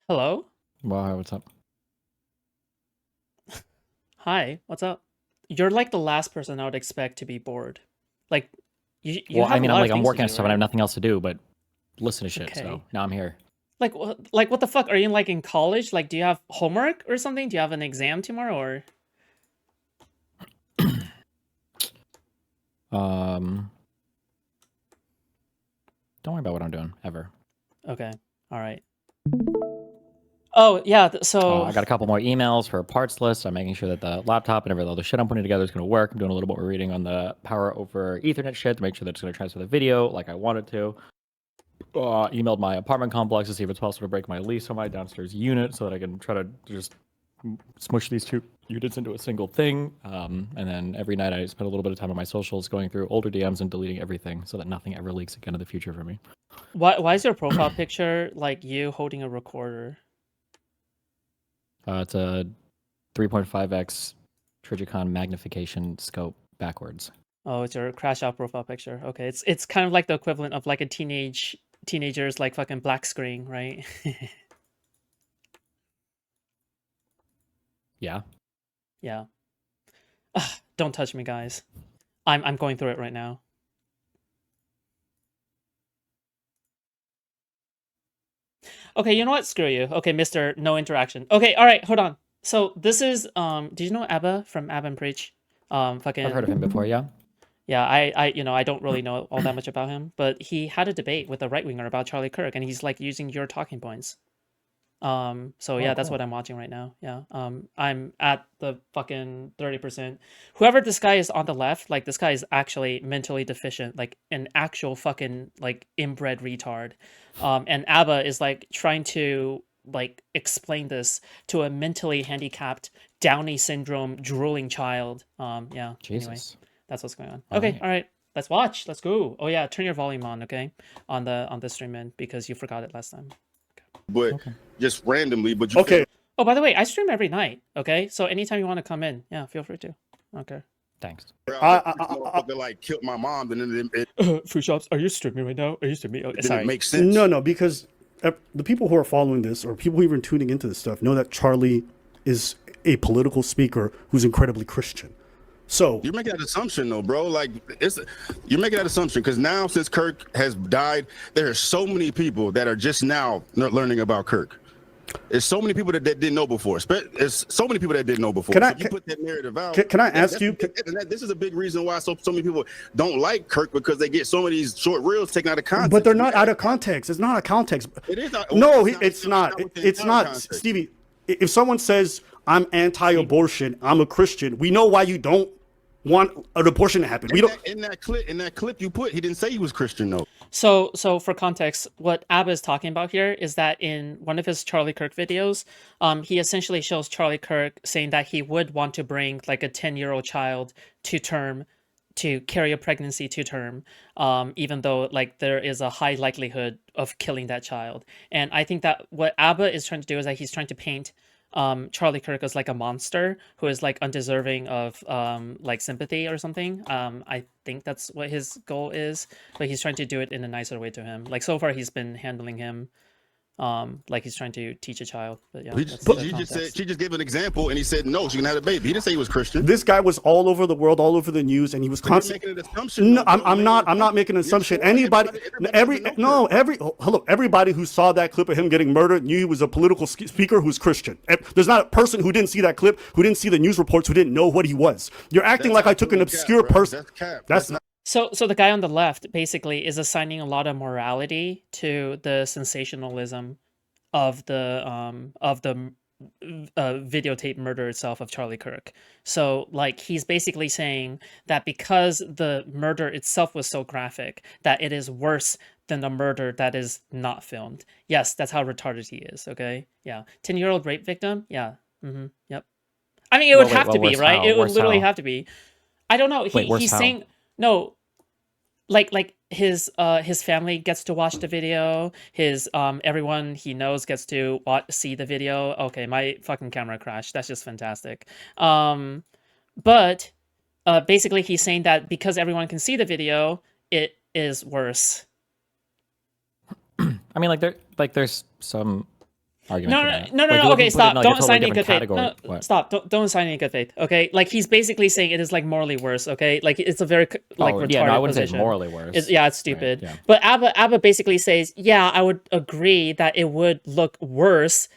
Hello? Wow, what's up? Hi, what's up? You're like the last person I would expect to be bored. Like you Well, I have a mean, lot of I'm things to working on do, stuff and I have right? nothing else to do but listen to shit. So Okay. now I'm here. Like what the fuck? Are you like in college? Like do you have homework or something? Do you have an exam tomorrow or Um, don't worry about what I'm doing ever. okay. All right. Oh, yeah, so I got a couple more emails for a parts list. I'm making sure that the laptop and every other shit I'm putting together is going to work. I'm doing a little bit more reading on the power over Ethernet shit to make sure that it's going to transfer the video like I wanted to. Emailed my apartment complex to see if it's possible to break my lease on my downstairs unit so that I can try to just smush these two units into a single thing. And then every night I spend a little bit of time on my socials going through older DMs and deleting everything so that nothing ever leaks again in the future for me. why is your profile picture like you holding a recorder? It's a 3.5x Trigicon magnification scope backwards. Oh, it's your crash out profile picture. Okay. It's kind of like the equivalent of like a teenager's like fucking black screen, right? Yeah. Yeah. Ugh, don't touch me, guys. I'm going through it right now. Okay, you know what? Screw you. Okay, Mister No Interaction. Okay, all right, hold on. So this is did you know Abba from Abba and Preach? I've heard of Fucking him before, yeah. yeah, I don't really know all that much about him, but he had a debate with a right winger about Charlie Kirk, and he's like using your talking points. So Oh, yeah, that's cool. what I'm watching right now. Yeah. I'm at the fucking 30%. Whoever this guy is on the left, like this guy is actually mentally deficient, like an actual fucking like inbred retard. And ABBA is like trying to like explain this to a mentally handicapped Downey syndrome drooling child. Yeah, anyway, Jesus. that's what's going on. All Okay, right. all right. Let's watch. Let's go. Oh yeah, turn your volume on, okay? On the stream in because you forgot it last time. But Okay. just randomly, but you Okay. Oh, by the way, I stream every night. Okay, so anytime you want to come in, yeah, feel free to. Okay. Thanks. out motherfucker like killed my mom, then Foodshops, are you streaming right now? Are you streaming? Oh, it didn't sorry. make sense. No, because the people who are following this or people who are even tuning into this stuff know that Charlie is a political speaker who's incredibly Christian. So You're making that assumption though, bro. Like you're making that assumption because now since Kirk has died, there are so many people that are just now learning about Kirk. There's so many people that didn't know before. There's so many people that didn't know before. So you put that narrative out. Can I ask you? This is a big reason why so many people don't like Kirk because they get so many of these short reels taken out of context. But they're not out of context. It's not out of context. It is not. No, it's not. It's not, Stevie. If someone says I'm anti-abortion, I'm a Christian, we know why you don't want an abortion to happen. We don't. In that clip you put, he didn't say he was Christian though. So for context, what Abba is talking about here is that in one of his Charlie Kirk videos, he essentially shows Charlie Kirk saying that he would want to bring like a 10-year-old child to term to carry a pregnancy to term, even though like there is a high likelihood of killing that child. And I think that what Abba is trying to do is that he's trying to paint Charlie Kirk as like a monster who is like undeserving of like sympathy or something. I think that's what his goal is, but he's trying to do it in a nicer way to him. Like so far he's been handling him like he's trying to teach a child. But yeah, she just gave an example and he said no, she can have a baby. He didn't say he was Christian. This guy was all over the world, all over the news, and he was constantly making an assumption. No, I'm not. I'm not making an assumption. Everybody who saw that clip of him getting murdered knew he was a political speaker who's Christian. There's not a person who didn't see that clip, who didn't see the news reports, who didn't know what he was. You're acting like I took an obscure person. That's not. So the guy on the left basically is assigning a lot of morality to the sensationalism of the videotape murder itself of Charlie Kirk. So like he's basically saying that because the murder itself was so graphic that it is worse than the murder that is not filmed. Yes, that's how retarded he is. Okay, yeah, 10-year-old rape victim. Yeah, yep. I mean, it would have to be right. It would literally have to be. I don't know. He's saying no. Like his family gets to watch the video, his everyone he knows gets to see the video. Okay, my fucking camera crashed. That's just fantastic. But basically he's saying that because everyone can see the video, it is worse. I mean, there's some argument No, for no, that. no, no, Like, no. you Okay, wouldn't put it stop. in, like, a Don't totally assign any different good faith. category. No, What? stop. Don't assign any good faith. Okay, like he's basically saying it is like morally worse. Okay, like it's a very like Oh, retarded yeah, no, I wouldn't say it's position. morally worse. It's Right, stupid. yeah. But Abba basically says, yeah, I would agree that it would look worse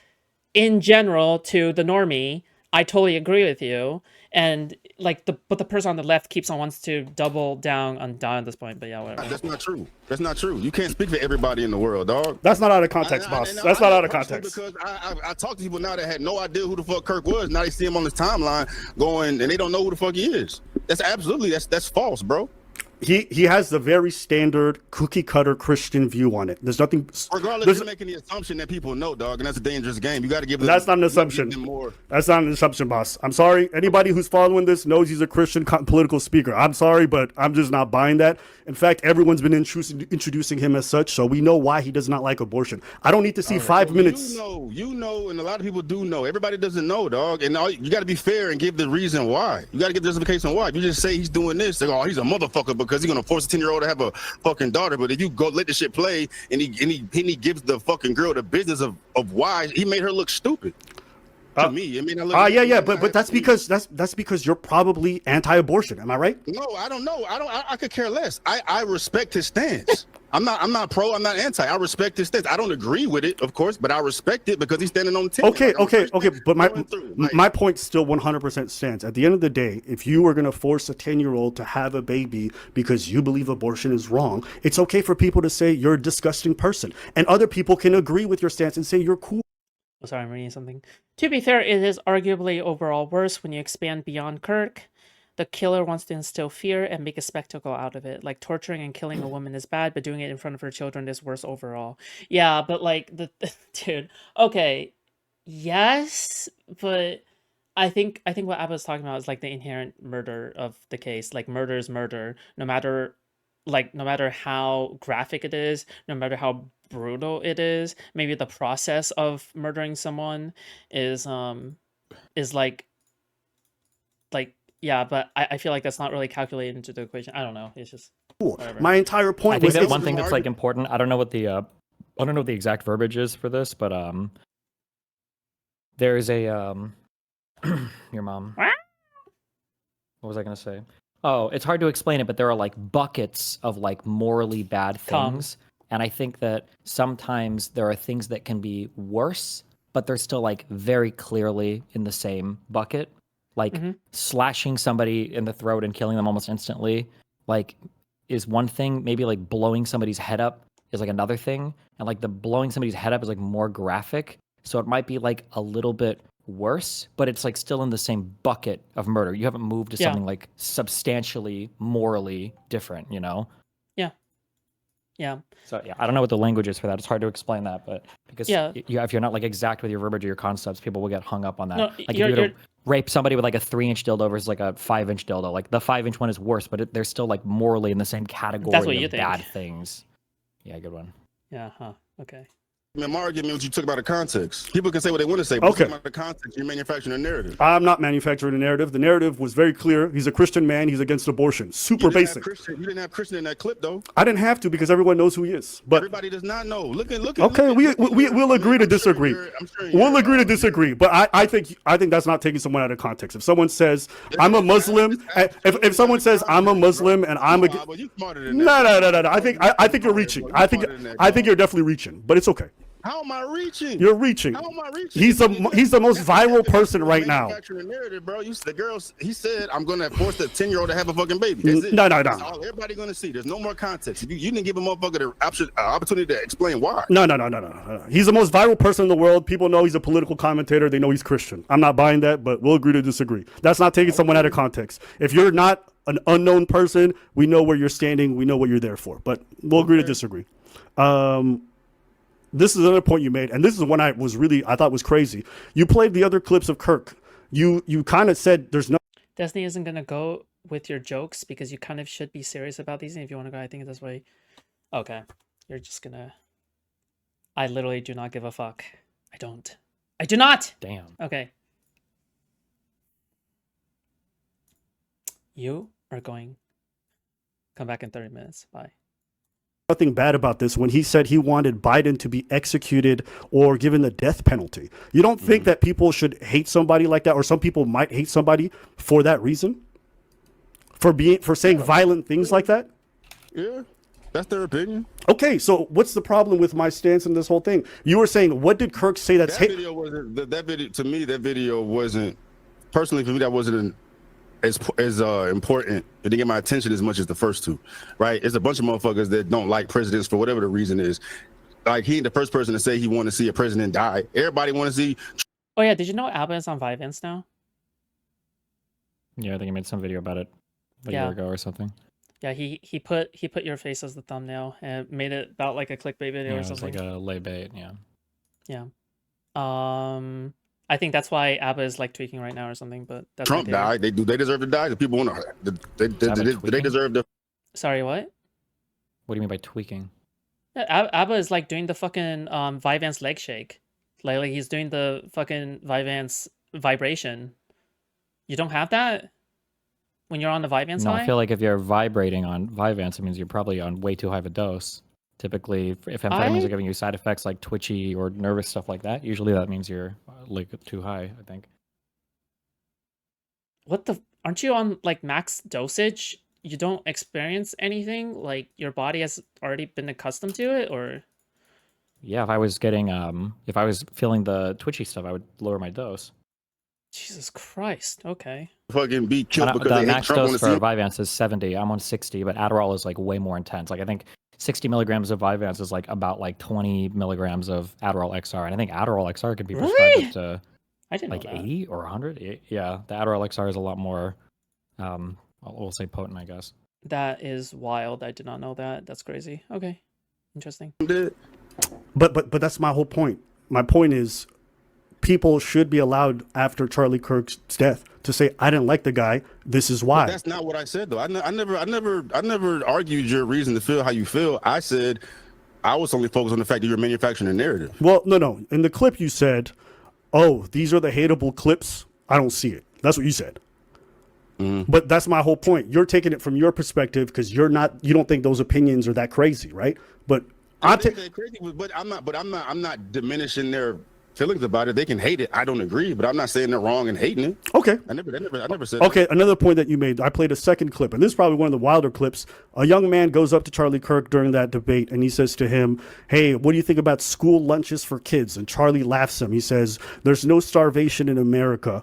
in general to the normie. I totally agree with you. And like but the person on the left keeps on wants to double down on this point. But yeah, whatever. That's not true. That's not true. You can't speak for everybody in the world, dog. That's not out of context, boss. That's not out of context. Because I talk to people now that had no idea who the fuck Kirk was. Now they see him on his timeline going, and they don't know who the fuck he is. That's false, bro. He has the very standard cookie cutter Christian view on it. There's nothing. Regardless, you're making the assumption that people know, dog, and that's a dangerous game. You got to give them. That's not an assumption. That's not an assumption, boss. I'm sorry. Anybody who's following this knows he's a Christian political speaker. I'm sorry, but I'm just not buying that. In fact, everyone's been introducing him as such, so we know why he does not like abortion. I don't need to see 5 minutes. You know, and a lot of people do know. Everybody doesn't know, dog, and you got to be fair and give the reason why. You got to give the justification why. If you just say he's doing this, they go, oh, he's a motherfucker because he's gonna force a 10-year-old to have a fucking daughter. But if you go let the shit play and he gives the fucking girl the business of why he made her look stupid. To me, I mean, but that's because you're probably anti-abortion. Am I right? No, I don't know. I could care less. I respect his stance. I'm not pro. I'm not anti. I respect his stance. I don't agree with it, of course, but I respect it because he's standing on 10. Okay. But my point still 100% stands. At the end of the day, if you are going to force a 10-year-old to have a baby because you believe abortion is wrong, it's okay for people to say you're a disgusting person, and other people can agree with your stance and say you're cool. Oh, sorry, I'm reading something. To be fair, it is arguably overall worse when you expand beyond Kirk. The killer wants to instill fear and make a spectacle out of it. Like torturing and killing a woman is bad, but doing it in front of her children is worse overall. Yeah, but like dude, okay. Yes, but I think what Abba's talking about is like the inherent murder of the case. Like murder is murder, no matter how graphic it is, no matter how brutal it is. Maybe the process of murdering someone is like yeah, but I feel like that's not really calculated into the equation. I don't know. It's just whatever. My entire point I think was that one thing that's like important. I don't know what the exact verbiage is for this, but there's a your mom. What was I gonna say? Oh, it's hard to explain it, but there are like buckets of like morally bad things. And I think that sometimes there are things that can be worse, but they're still like very clearly in the same bucket. Like slashing somebody in the throat and killing them almost instantly, like, is one thing. Maybe like blowing somebody's head up is like another thing. And like the blowing somebody's head up is like more graphic. So it might be like a little bit worse, but it's like still in the same bucket of murder. You haven't moved to something like substantially morally different, you know? Yeah. So yeah, I don't know what the language is for that. It's hard to explain that, but because if you're not like exact with your verbiage or your concepts, people will get hung up on that. No, like if you were to rape somebody with like a 3-inch dildo versus like a 5-inch dildo, like the 5-inch one is worse, but they're still like morally in the same category of bad things. Yeah, good one. Yeah. Okay. I mean, my argument was you took about the context. People can say what they want to say, but you about the context, you're manufacturing a narrative. I'm not manufacturing a narrative. The narrative was very clear. He's a Christian man. He's against abortion. Super basic. You didn't have Christian in that clip, though. I didn't have to because everyone knows who he is. But everybody does not know. Look at. Okay, we'll agree to disagree. We'll agree to disagree. But I think that's not taking someone out of context. If someone says I'm a Muslim, if someone says I'm a Muslim and I'm a no. I think you're reaching. I think you're definitely reaching. But it's okay. How am I reaching? You're reaching. How am I reaching? He's the most viral person right now. Manufacturing a narrative, bro. The girls. He said, "I'm gonna force the 10-year-old to have a fucking baby." No. That's all everybody gonna see. There's no more context. You didn't give a motherfucker the opportunity to explain why. No. He's the most viral person in the world. People know he's a political commentator. They know he's Christian. I'm not buying that, but we'll agree to disagree. That's not taking someone out of context. If you're not an unknown person, we know where you're standing. We know what you're there for. But we'll agree to disagree. This is another point you made, and this is one I thought was crazy. You played the other clips of Kirk. You kind of said there's no. Destiny isn't gonna go with your jokes because you kind of should be serious about these. And if you want to go, I think this way. Okay, you're just gonna. I literally do not give a fuck. I don't. I do not. Damn. Okay. You are going. Come back in 30 minutes. Bye. nothing bad about this when he said he wanted Biden to be executed or given the death penalty. You don't think that people should hate somebody like that, or some people might hate somebody for that reason? For saying violent things like that? Yeah, that's their opinion. Okay, so what's the problem with my stance in this whole thing? You were saying, what did Kirk say that's That video wasn't that video to me. That video wasn't personally for me. That wasn't as important. It didn't get my attention as much as the first two. Right? It's a bunch of motherfuckers that don't like presidents for whatever the reason is. Like he ain't the first person to say he want to see a president die. Everybody want to see. Oh yeah, did you know Abba is on Vyvanse now? Yeah, I think he made some video about it a year ago or something. Yeah, he put your face as the thumbnail and made it about like a clickbait video or something. It was like a lay bait, yeah. Yeah. I think that's why ABBA is like tweaking right now or something. But that's Trump died. They deserve to die. The people want to. They deserve to. Sorry, what? What do you mean by tweaking? Yeah, ABBA is like doing the fucking Vyvanse leg shake. Like he's doing the fucking Vyvanse vibration. You don't have that when you're on the Vyvanse No, high? I feel like if you're vibrating on Vyvanse, it means you're probably on way too high of a dose. Typically, if amphetamines are giving you side effects like twitchy or nervous stuff like that, usually that means you're like too high, I think. What the? Aren't you on like max dosage? You don't experience anything? Like your body has already been accustomed to it, or? Yeah, if I was getting if I was feeling the twitchy stuff, I would lower my dose. Jesus Christ. Okay. Fucking be killed because The they hate max Trump on dose the for scene. Vyvanse is 70. I'm on 60, but Adderall is like way more intense. Like I think 60 milligrams of Vyvanse is like about like 20 milligrams of Adderall XR, and I think Adderall XR can be prescribed up to I didn't like know that. 80 or 100. Yeah, the Adderall XR is a lot more, we'll say potent, I guess. That is wild. I did not know that. That's crazy. Okay. Interesting. But that's my whole point. My point is, people should be allowed after Charlie Kirk's death to say, "I didn't like the guy. This is why." But that's not what I said though. I never argued your reason to feel how you feel. I said I was only focused on the fact that you're manufacturing a narrative. Well, no. In the clip, you said, "Oh, these are the hateable clips. I don't see it." That's what you said. But that's my whole point. You're taking it from your perspective because you don't think those opinions are that crazy, right? But I'm not diminishing their feelings about it. They can hate it. I don't agree, but I'm not saying they're wrong and hating it. Okay. I never said. Okay, another point that you made. I played a second clip, and this is probably one of the wilder clips. A young man goes up to Charlie Kirk during that debate, and he says to him, "Hey, what do you think about school lunches for kids?" And Charlie laughs him. He says, "There's no starvation in America.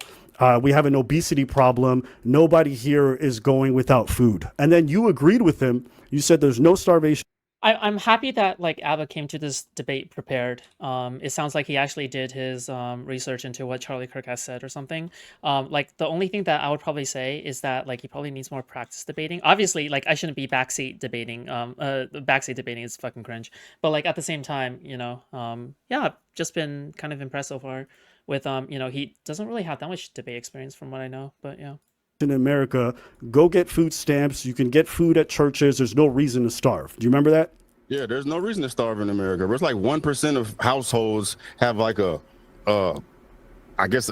We have an obesity problem. Nobody here is going without food." And then you agreed with him. You said there's no starvation. I'm happy that like Abba came to this debate prepared. It sounds like he actually did his research into what Charlie Kirk has said or something. Like the only thing that I would probably say is that like he probably needs more practice debating. Obviously, like I shouldn't be backseat debating. Backseat debating is fucking cringe. But like at the same time, yeah, I've just been kind of impressed so far with he doesn't really have that much debate experience from what I know. But yeah. In America, go get food stamps. You can get food at churches. There's no reason to starve. Do you remember that? Yeah, there's no reason to starve in America. It's like 1% of households have like I guess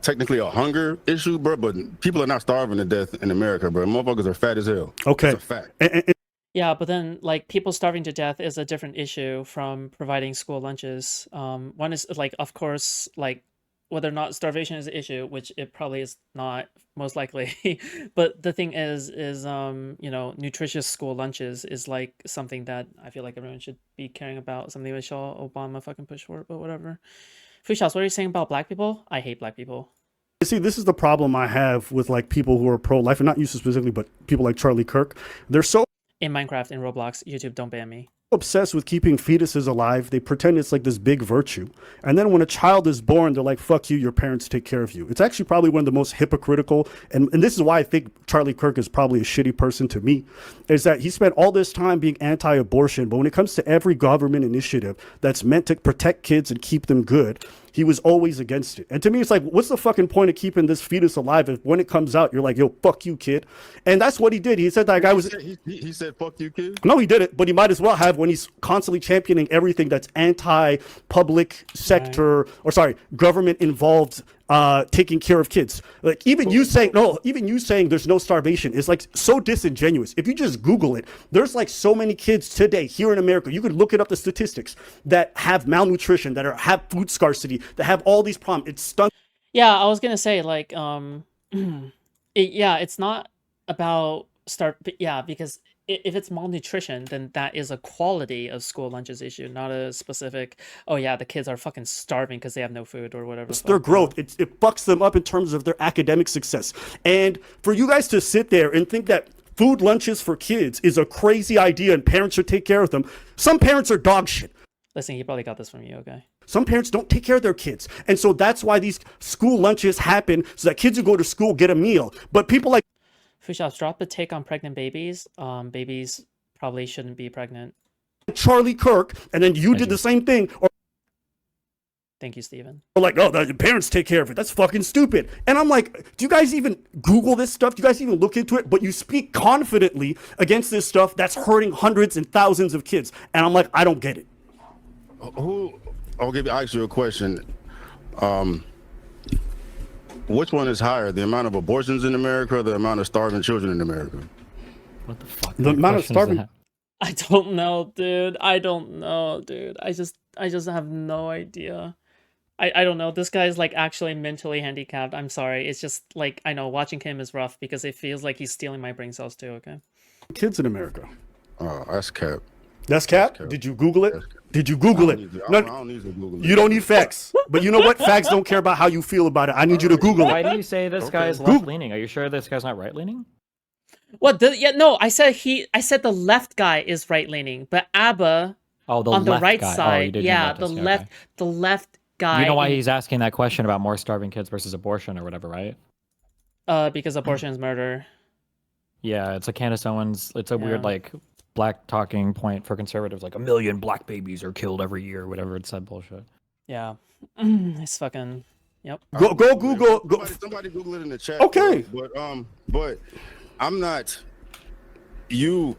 technically a hunger issue, bro. But people are not starving to death in America, bro. Motherfuckers are fat as hell. Okay. That's a fact. Yeah, but then like people starving to death is a different issue from providing school lunches. One is like, of course, like whether or not starvation is an issue, which it probably is not, most likely. But the thing is nutritious school lunches is like something that I feel like everyone should be caring about. Something Michelle Obama fucking pushed for, but whatever. Foodshops, what are you saying about black people? I hate black people. See, this is the problem I have with like people who are pro-life, and not you specifically, but people like Charlie Kirk. They're so In Minecraft, in Roblox, YouTube, don't ban me. obsessed with keeping fetuses alive. They pretend it's like this big virtue. And then when a child is born, they're like, fuck you, your parents take care of you. It's actually probably one of the most hypocritical, and this is why I think Charlie Kirk is probably a shitty person to me, is that he spent all this time being anti-abortion, but when it comes to every government initiative that's meant to protect kids and keep them good, he was always against it. And to me, it's like, what's the fucking point of keeping this fetus alive if when it comes out, you're like, yo, fuck you, kid. And that's what he did. He said that guy was... He said, fuck you, kid? No, he did it, but he might as well have when he's constantly championing everything that's anti-public sector, or sorry, government-involved taking care of kids. Like even you saying there's no starvation is like so disingenuous. If you just Google it, there's like so many kids today here in America. You could look it up, the statistics, that have malnutrition, that have food scarcity, that have all these problems. It's stunning. Yeah, I was gonna say like it's not about because if it's malnutrition, then that is a quality of school lunches issue, not a specific, oh yeah, the kids are fucking starving because they have no food or whatever. It's their growth. It fucks them up in terms of their academic success. And for you guys to sit there and think that food lunches for kids is a crazy idea and parents should take care of them, some parents are dog shit. Listen, he probably got this from you, okay? Some parents don't take care of their kids. And so that's why these school lunches happen, so that kids who go to school get a meal. But people like Foodshops, drop the take on pregnant babies. Babies probably shouldn't be pregnant. Charlie Kirk, and then you did the same thing. Thank you, Steven. Or like, oh, the parents take care of it. That's fucking stupid. And I'm like, do you guys even Google this stuff? Do you guys even look into it? But you speak confidently against this stuff that's hurting hundreds and thousands of kids. And I'm like, I don't get it. I'll ask you a question. Which one is higher, the amount of abortions in America or the amount of starving children in America? What the fuck? The amount of starving. I don't know, dude. I just have no idea. I don't know. This guy's like actually mentally handicapped. I'm sorry. It's just like, I know watching him is rough because it feels like he's stealing my brain cells too, okay? Kids in America. Oh, that's cap. That's cap? Did you Google it? Did you Google it? I don't need to Google it. You don't need facts. But you know what? Facts don't care about how you feel about it. I need you to Google Why it. do you say this guy is left-leaning? Are you sure this guy's not right-leaning? What? No, I said the left guy is right-leaning, but Abba on the right side, the left guy. You know why he's asking that question about more starving kids versus abortion or whatever, right? Because abortion is murder. Yeah, it's a Candace Owens. It's a weird like black talking point for conservatives, like 1 million black babies are killed every year, whatever it said bullshit. Yeah, it's fucking. Yep. Go Google. Somebody Google it in the chat. Okay. But I'm not. Let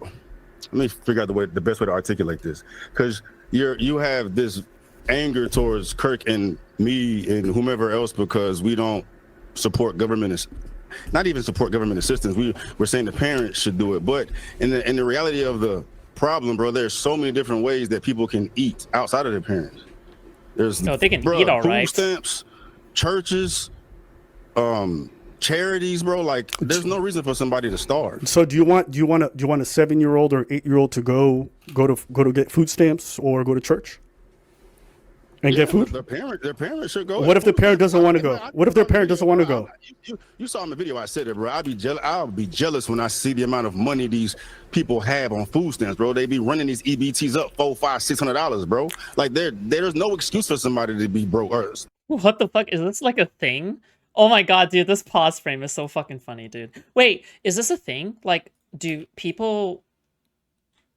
me figure out the best way to articulate this, because you have this anger towards Kirk and me and whomever else because we don't support government. Not even support government assistance. We're saying the parents should do it. But in the reality of the problem, bro, there's so many different ways that people can eat outside of their parents. They can eat all right. Food stamps, churches, charities, bro. Like, there's no reason for somebody to starve. So do you want a 7-year-old or 8-year-old to go to get food stamps or go to church? And get food? Their parents should go. What if the parent doesn't want to go? What if their parent doesn't want to go? You saw in the video I said it, bro. I'll be jealous when I see the amount of money these people have on food stamps, bro. They be running these EBTs up $400, $500, $600, bro. Like there's no excuse for somebody to be broke. What the fuck? Is this like a thing? Oh my god, dude, this pause frame is so fucking funny, dude. Wait, is this a thing? Like, do people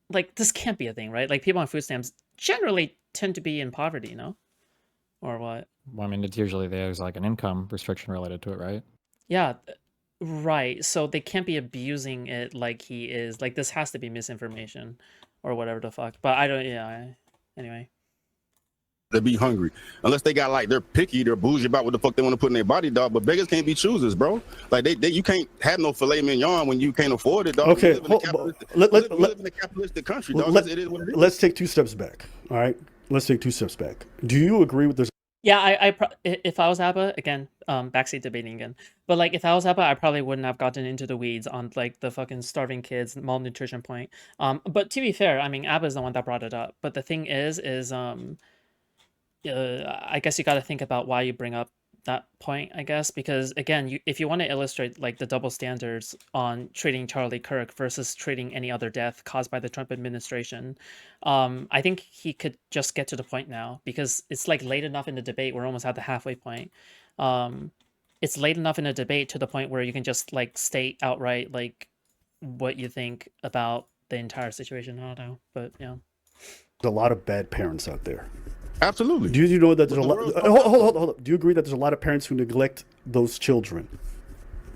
like this can't be a thing, right? Like people on food stamps generally tend to be in poverty, no? Or what? Well, I mean, it's usually there's like an income restriction related to it, right? Yeah, right. So they can't be abusing it like he is. Like this has to be misinformation or whatever the fuck. But I don't. Yeah. Anyway. They be hungry unless they got like they're picky, they're bougie about what the fuck they want to put in their body, dog. But beggars can't be choosers, bro. Like you can't have no filet mignon when you can't afford it, dog. Okay, we live in a capitalistic country, dog. It is what it is. Let's take 2 steps back. All right, let's take 2 steps back. Do you agree with this? Yeah, if I was Abba, again, backseat debating again. But like if I was Abba, I probably wouldn't have gotten into the weeds on like the fucking starving kids malnutrition point. But to be fair, I mean Abba's the one that brought it up. But the thing is I guess you got to think about why you bring up that point, I guess, because again, if you want to illustrate like the double standards on treating Charlie Kirk versus treating any other death caused by the Trump administration, I think he could just get to the point now, because it's like late enough in the debate. We're almost at the halfway point. It's late enough in the debate to the point where you can just like state outright like what you think about the entire situation. I don't know, but yeah. There's a lot of bad parents out there. Absolutely. Do you know that there's a lot? Hold up. Do you agree that there's a lot of parents who neglect those children?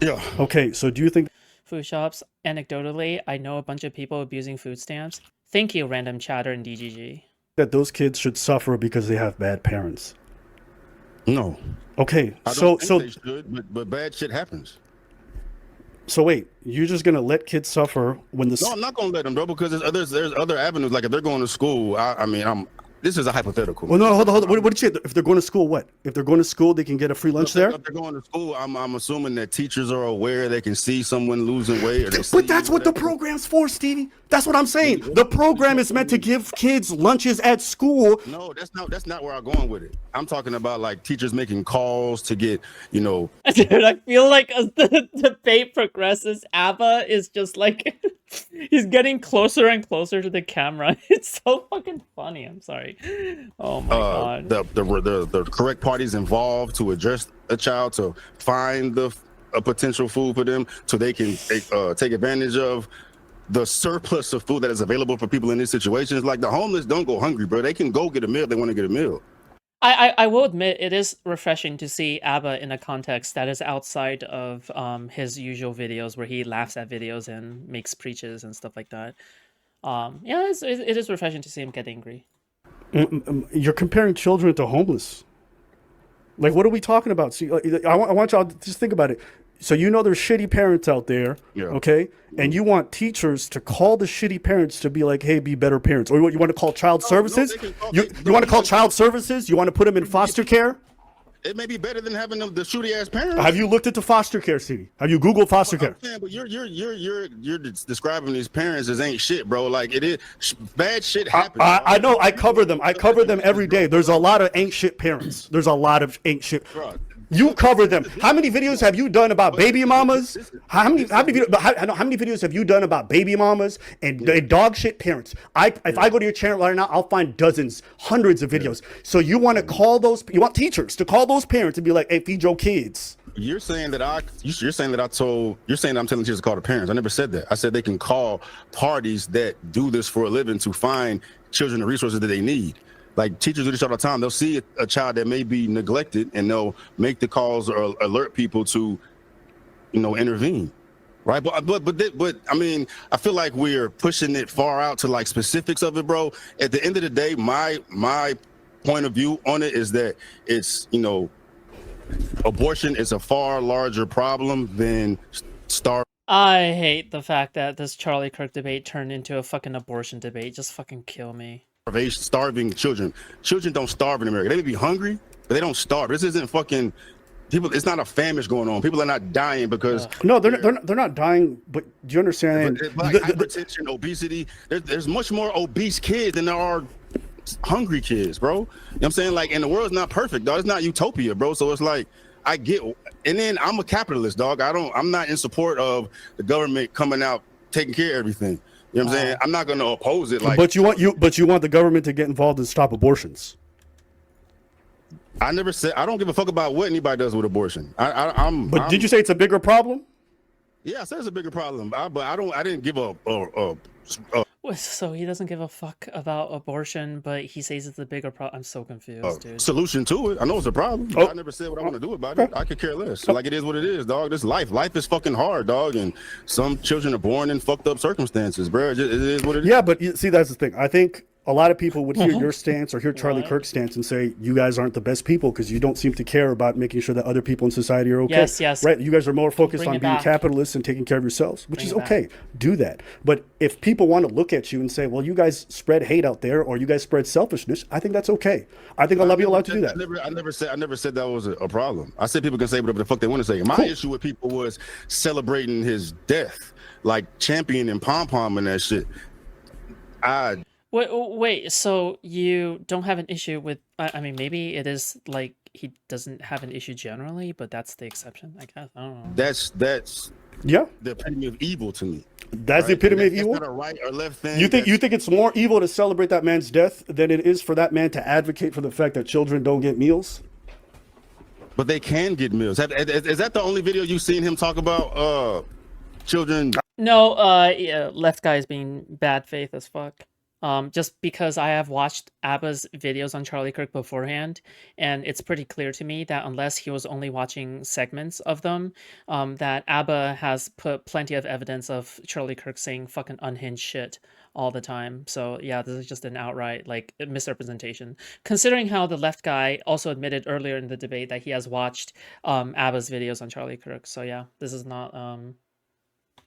Yeah. Okay, so do you think Foodshops, anecdotally, I know a bunch of people abusing food stamps. Thank you, random chatter in DGG. that those kids should suffer because they have bad parents? No, Okay, I so don't think they should, but bad shit happens. so wait, you're just gonna let kids suffer when the No, I'm not gonna let them, bro, because there's other avenues. Like if they're going to school, I mean, this is a hypothetical. Well, no, hold on. What did you say? If they're going to school, what? If they're going to school, they can get a free lunch there? If they're going to school, I'm assuming that teachers are aware. They can see someone losing weight, or But that's what the program's for, Stevie. That's what I'm saying. The program is meant to give kids lunches at school. No, that's not where I'm going with it. I'm talking about like teachers making calls to get, Dude, I feel like as the debate progresses, Abba is just like he's getting closer and closer to the camera. It's so fucking funny. I'm sorry. Oh my god. the correct parties involved to address a child, to find a potential food for them, so they can take advantage of the surplus of food that is available for people in these situations. Like the homeless don't go hungry, bro. They can go get a meal if they want to get a meal. I will admit it is refreshing to see Abba in a context that is outside of his usual videos where he laughs at videos and makes preaches and stuff like that. Yeah, it is refreshing to see him get angry. You're comparing children to homeless. Like, what are we talking about? See, I want y'all to just think about it. So you know there's shitty parents out there, okay? And you want teachers to call the shitty parents to be like, hey, be better parents. Or you want to call child services? You want to call child services? You want to put them in foster care? It may be better than having the shooty ass parents. Have you looked into foster care, Stevie? Have you Googled foster care? But you're describing these parents as ain't shit, bro. Like it is bad shit happens. I know. I cover them. I cover them every day. There's a lot of ain't shit parents. There's a lot of ain't shit. Bro, You cover them. How many videos have you done about baby mamas? How many videos have you done about baby mamas and dog shit parents? If I go to your channel right now, I'll find dozens, hundreds of videos. So you want teachers to call those parents and be like, hey, feed your kids. You're saying that I'm telling teachers to call the parents. I never said that. I said they can call parties that do this for a living to find children the resources that they need. Like teachers do this all the time. They'll see a child that may be neglected and they'll make the calls or alert people to, intervene. Right. But I mean, I feel like we're pushing it far out to like specifics of it, bro. At the end of the day, my point of view on it is that it's, abortion is a far larger problem than starving. I hate the fact that this Charlie Kirk debate turned into a fucking abortion debate. Just fucking kill me. Starving children. Children don't starve in America. They may be hungry, but they don't starve. This isn't fucking people. It's not a famine going on. People are not dying because no, they're not dying. But do you understand? Like hypertension, obesity. There's much more obese kids than there are hungry kids, bro. You know what I'm saying? Like, and the world's not perfect, dog. It's not utopia, bro. So it's like I get. And then I'm a capitalist, dog. I'm not in support of the government coming out taking care of everything. You know what I'm saying? I'm not going to oppose it. Like, but you want the government to get involved and stop abortions. I never said I don't give a fuck about what anybody does with abortion. But did you say it's a bigger problem? Yeah, I said it's a bigger problem. But I didn't give a So he doesn't give a fuck about abortion, but he says it's a bigger problem. I'm so confused, dude. Solution to it. I know it's a problem. I never said what I want to do about it. I could care less. Like it is what it is, dog. This life is fucking hard, dog. And some children are born in fucked up circumstances, bro. It is what it is. Yeah, but see, that's the thing. I think a lot of people would hear your stance or hear Charlie Kirk's stance and say, you guys aren't the best people because you don't seem to care about making sure that other people in society are okay. Yes. Right? You guys are more focused on being capitalists and taking care of yourselves, which is okay. Do that. But if people want to look at you and say, well, you guys spread hate out there or you guys spread selfishness, I think that's okay. I think I'll be allowed to do that. I never said that was a problem. I said people can say whatever the fuck they want to say. My issue with people was celebrating his death, like championing pom-pom and that shit. Wait, so you don't have an issue with, I mean, maybe it is like he doesn't have an issue generally, but that's the exception, I guess. I don't know. That's the epitome of evil to me. That's the epitome of evil? That's not a right or left thing. You think it's more evil to celebrate that man's death than it is for that man to advocate for the fact that children don't get meals? But they can get meals. Is that the only video you've seen him talk about children? No, yeah, left guy is being bad faith as fuck. just because I have watched Abba's videos on Charlie Kirk beforehand, and it's pretty clear to me that unless he was only watching segments of them, that Abba has put plenty of evidence of Charlie Kirk saying fucking unhinged shit all the time. So yeah, this is just an outright like misrepresentation. Considering how the left guy also admitted earlier in the debate that he has watched Abba's videos on Charlie Kirk. So yeah, this is not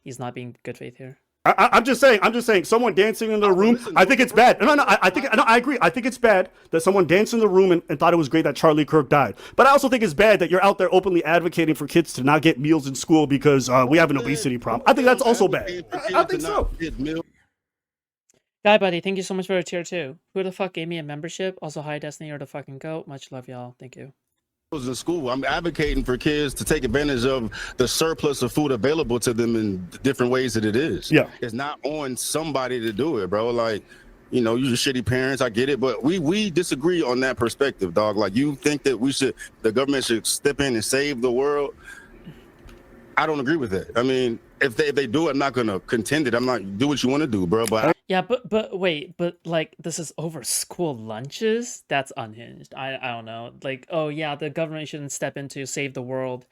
he's not being good faith here. I'm just saying, someone dancing in the room, I think it's bad. No, I agree. I think it's bad that someone danced in the room and thought it was great that Charlie Kirk died. But I also think it's bad that you're out there openly advocating for kids to not get meals in school because we have an obesity problem. I think that's also bad. I think so. Guy Buddy, thank you so much for a tier 2. Who the fuck gave me a membership? Also, hi Destiny, you're the fucking goat. Much love, y'all. Thank you. In school, I'm advocating for kids to take advantage of the surplus of food available to them in different ways that it is. Yeah, it's not on somebody to do it, bro. Like, you know, you're shitty parents, I get it, but we disagree on that perspective, dog. Like, you think that the government should step in and save the world? I don't agree with that. I mean, if they do it, I'm not gonna contend it. I'm not, do what you want to do, bro. But yeah, but wait, but like this is over school lunches? That's unhinged. I don't know. Like, oh yeah, the government shouldn't step in to save the world.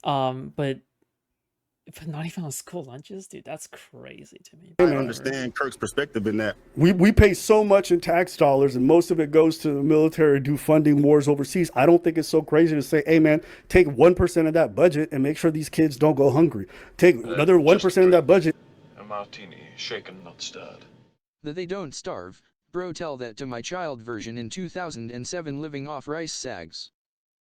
But not even on school lunches, dude. That's crazy to me. I understand Kirk's perspective in that. We pay so much in tax dollars, and most of it goes to the military to do funding wars overseas. I don't think it's so crazy to say, hey man, take 1% of that budget and make sure these kids don't go hungry. Take another 1% of that budget. A martini, shaken, not stirred. That they don't starve, bro. Tell that to my child version in 2007 living off rice sags.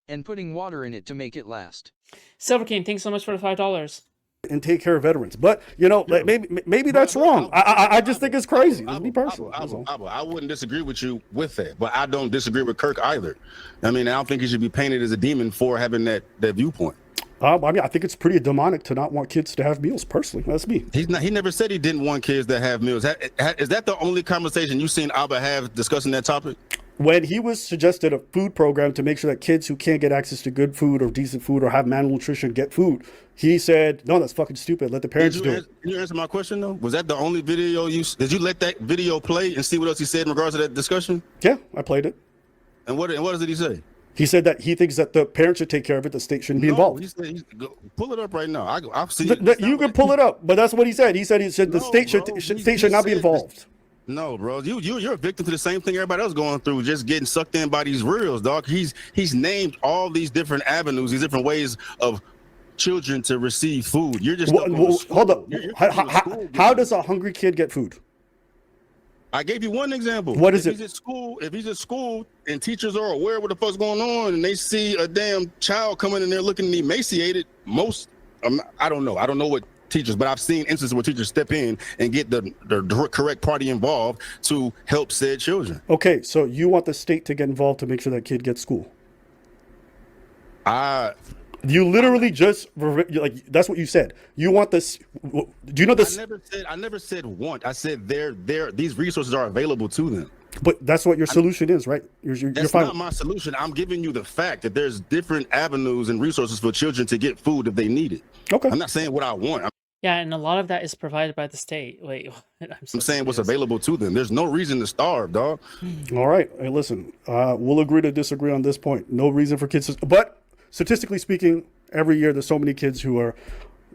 And putting water in it to make it last. Silver King, thanks so much for the $5. And take care of veterans. But, you know, like maybe that's wrong. I just think it's crazy. It's me personally. I wouldn't disagree with you with that, but I don't disagree with Kirk either. I mean, I don't think he should be painted as a demon for having that viewpoint. I mean, I think it's pretty demonic to not want kids to have meals, personally. That's me. He never said he didn't want kids to have meals. Is that the only conversation you've seen Abba have discussing that topic? When he was suggested a food program to make sure that kids who can't get access to good food or decent food or have malnutrition get food, he said, no, that's fucking stupid. Let the parents do it. Can you answer my question, though? Was that the only video did you let that video play and see what else he said in regards to that discussion? Yeah, I played it. And what did he say? He said that he thinks that the parents should take care of it. The state shouldn't be involved. He said, pull it up right now. I've seen it. You can pull it up, but that's what he said. He said the state should not be involved. No, bro, you're a victim to the same thing everybody else going through, just getting sucked in by these reels, dog. He's named all these different avenues, these different ways of children to receive food. You're just hold up. How does a hungry kid get food? I gave you one example. What is it? If he's at school and teachers are aware of what the fuck's going on and they see a damn child coming in there looking emaciated, I don't know. I don't know what teachers, but I've seen instances where teachers step in and get the correct party involved to help said children. Okay, so you want the state to get involved to make sure that kid gets school? You literally just like that's what you said. You want this? Do you know this? I never said want. I said these resources are available to them. But that's what your solution is, right? That's not my solution. I'm giving you the fact that there's different avenues and resources for children to get food if they need it. Okay. I'm not saying what I want. Yeah, and a lot of that is provided by the state. Wait, I'm saying what's available to them. There's no reason to starve, dog. All right. Hey, listen, we'll agree to disagree on this point. No reason for kids to, but statistically speaking, every year there's so many kids who are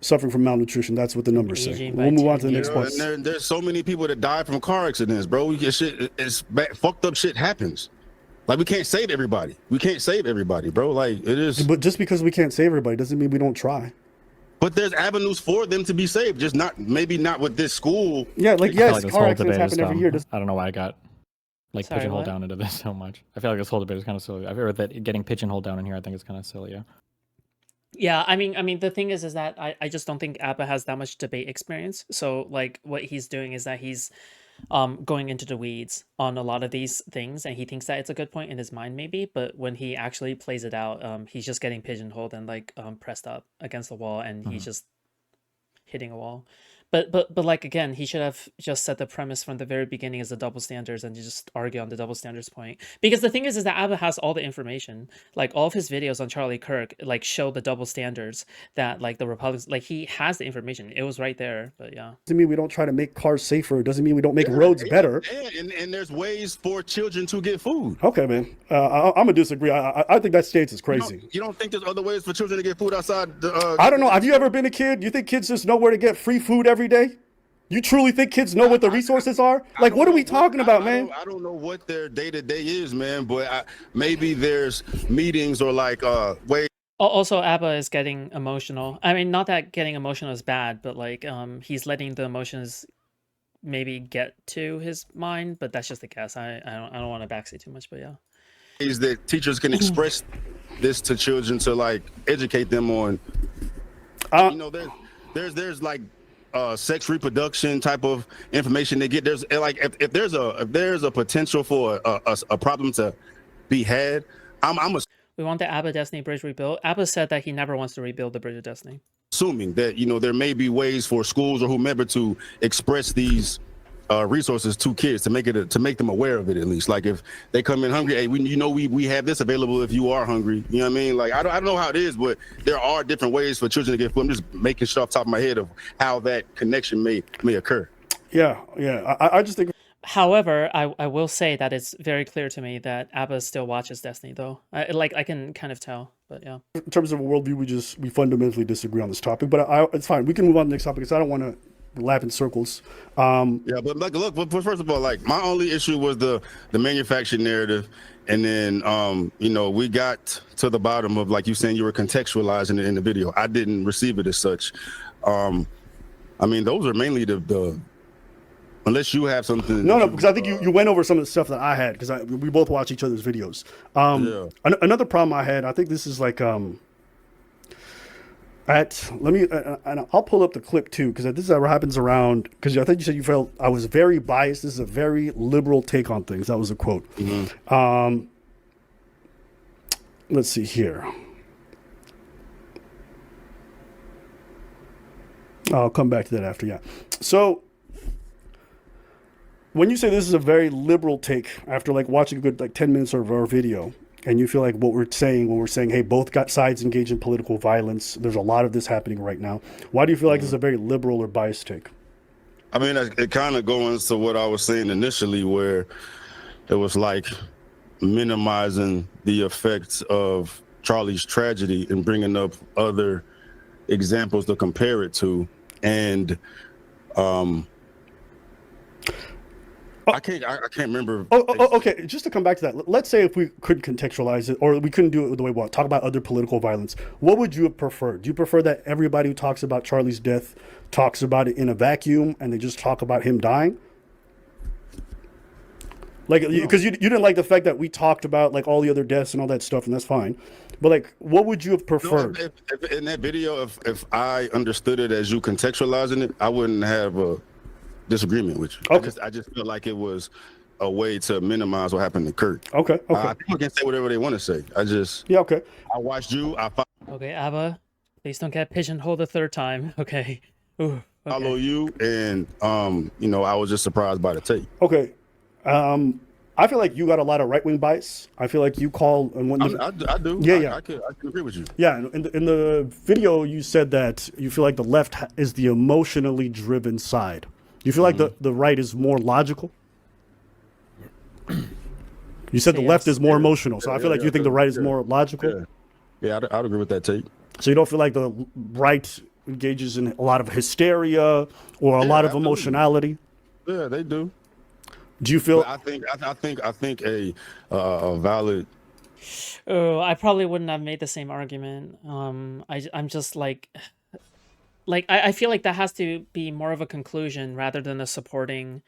suffering from malnutrition. That's what the numbers say. We'll move on to the next point. There's so many people that die from car accidents, bro. Fucked up shit happens. Like, we can't save everybody. Bro. Like, it is. But just because we can't save everybody doesn't mean we don't try. But there's avenues for them to be saved, just maybe not with this school. Yeah, like, yes, car accidents happen every year. I don't know why I got pigeonholed down into this so much. I feel like this whole debate is kind of silly. I've heard that getting pigeonholed down in here, I think, is kind of silly. Yeah. Yeah, I mean, the thing is that I just don't think Abba has that much debate experience. So, like, what he's doing is that he's going into the weeds on a lot of these things, and he thinks that it's a good point in his mind, maybe. But when he actually plays it out, he's just getting pigeonholed and like pressed up against the wall, and he's just hitting a wall. But like again, he should have just set the premise from the very beginning as the double standards and just argue on the double standards point. Because the thing is that Abba has all the information. Like all of his videos on Charlie Kirk like show the double standards that like the Republicans like he has the information. It was right there. But yeah. Doesn't mean we don't try to make cars safer. It doesn't mean we don't make roads better. And there's ways for children to get food. Okay, man. I'm gonna disagree. I think that stance is crazy. You don't think there's other ways for children to get food outside? I don't know. Have you ever been a kid? You think kids just know where to get free food every day? You truly think kids know what the resources are? Like, what are we talking about, man? I don't know what their day-to-day is, man, but maybe there's meetings or like ways. Also, Abba is getting emotional. I mean, not that getting emotional is bad, but like he's letting the emotions maybe get to his mind, but that's just a guess. I don't want to backseat too much, but yeah. Is that teachers can express this to children to like educate them on you know, there's like sex reproduction type of information they get. There's like if there's a potential for a problem to be had, we want the Abba Destiny Bridge rebuilt. Abba said that he never wants to rebuild the Bridge of Destiny. Assuming that, you know, there may be ways for schools or whomever to express these resources to kids to make them aware of it, at least. Like if they come in hungry, hey, we have this available if you are hungry. You know what I mean? Like I don't know how it is, but there are different ways for children to get food. I'm just making sure off the top of my head of how that connection may occur. Yeah. I just think. However, I will say that it's very clear to me that Abba still watches Destiny, though. I can kind of tell, but yeah. In terms of a worldview, we fundamentally disagree on this topic, but it's fine. We can move on to the next topic because I don't want to lap in circles. Yeah, but like, look, first of all, like my only issue was the manufactured narrative, and then you know, we got to the bottom of, like you saying, you were contextualizing it in the video. I didn't receive it as such. I mean, those are mainly the unless you have something. No, because I think you went over some of the stuff that I had because we both watch each other's videos. Another problem I had, I think this is like and I'll pull up the clip too because this is what happens around, because I think you said you felt I was very biased. This is a very liberal take on things. That was a quote. Mm-hmm. Let's see here. I'll come back to that after. Yeah. So when you say this is a very liberal take after like watching a good like 10 minutes of our video, and you feel like what we're saying when we're saying, hey, both got sides engaged in political violence, there's a lot of this happening right now. Why do you feel like this is a very liberal or biased take? I mean, it kind of goes to what I was saying initially, where it was like minimizing the effects of Charlie's tragedy and bringing up other examples to compare it to. And I can't remember. Okay. Just to come back to that, let's say if we could contextualize it, or we couldn't do it the way we want, talk about other political violence. What would you have preferred? Do you prefer that everybody who talks about Charlie's death talks about it in a vacuum and they just talk about him dying? Like, because you didn't like the fact that we talked about like all the other deaths and all that stuff, and that's fine. But like, what would you have preferred? No, if in that video, if I understood it as you contextualizing it, I wouldn't have a disagreement with you. Okay. I just feel like it was a way to minimize what happened to Kirk. Okay. People can say whatever they want to say. Okay. I watched you. Okay, Abba, please don't get pigeonholed a third time. Okay. Ooh, okay. Follow you, and you know, I was just surprised by the take. Okay. I feel like you got a lot of right-wing bias. I feel like you call and when I do. Yeah. I can agree with you. Yeah, in the video you said that you feel like the left is the emotionally driven side. You feel like the right is more logical? You said the left is more emotional, so I feel like you think the right is more logical? Yeah, I'd agree with that take. So you don't feel like the right engages in a lot of hysteria or a lot of emotionality? Yeah, they do. Do you feel? I think a valid. Oh, I probably wouldn't have made the same argument. I'm just like I feel like that has to be more of a conclusion rather than a supporting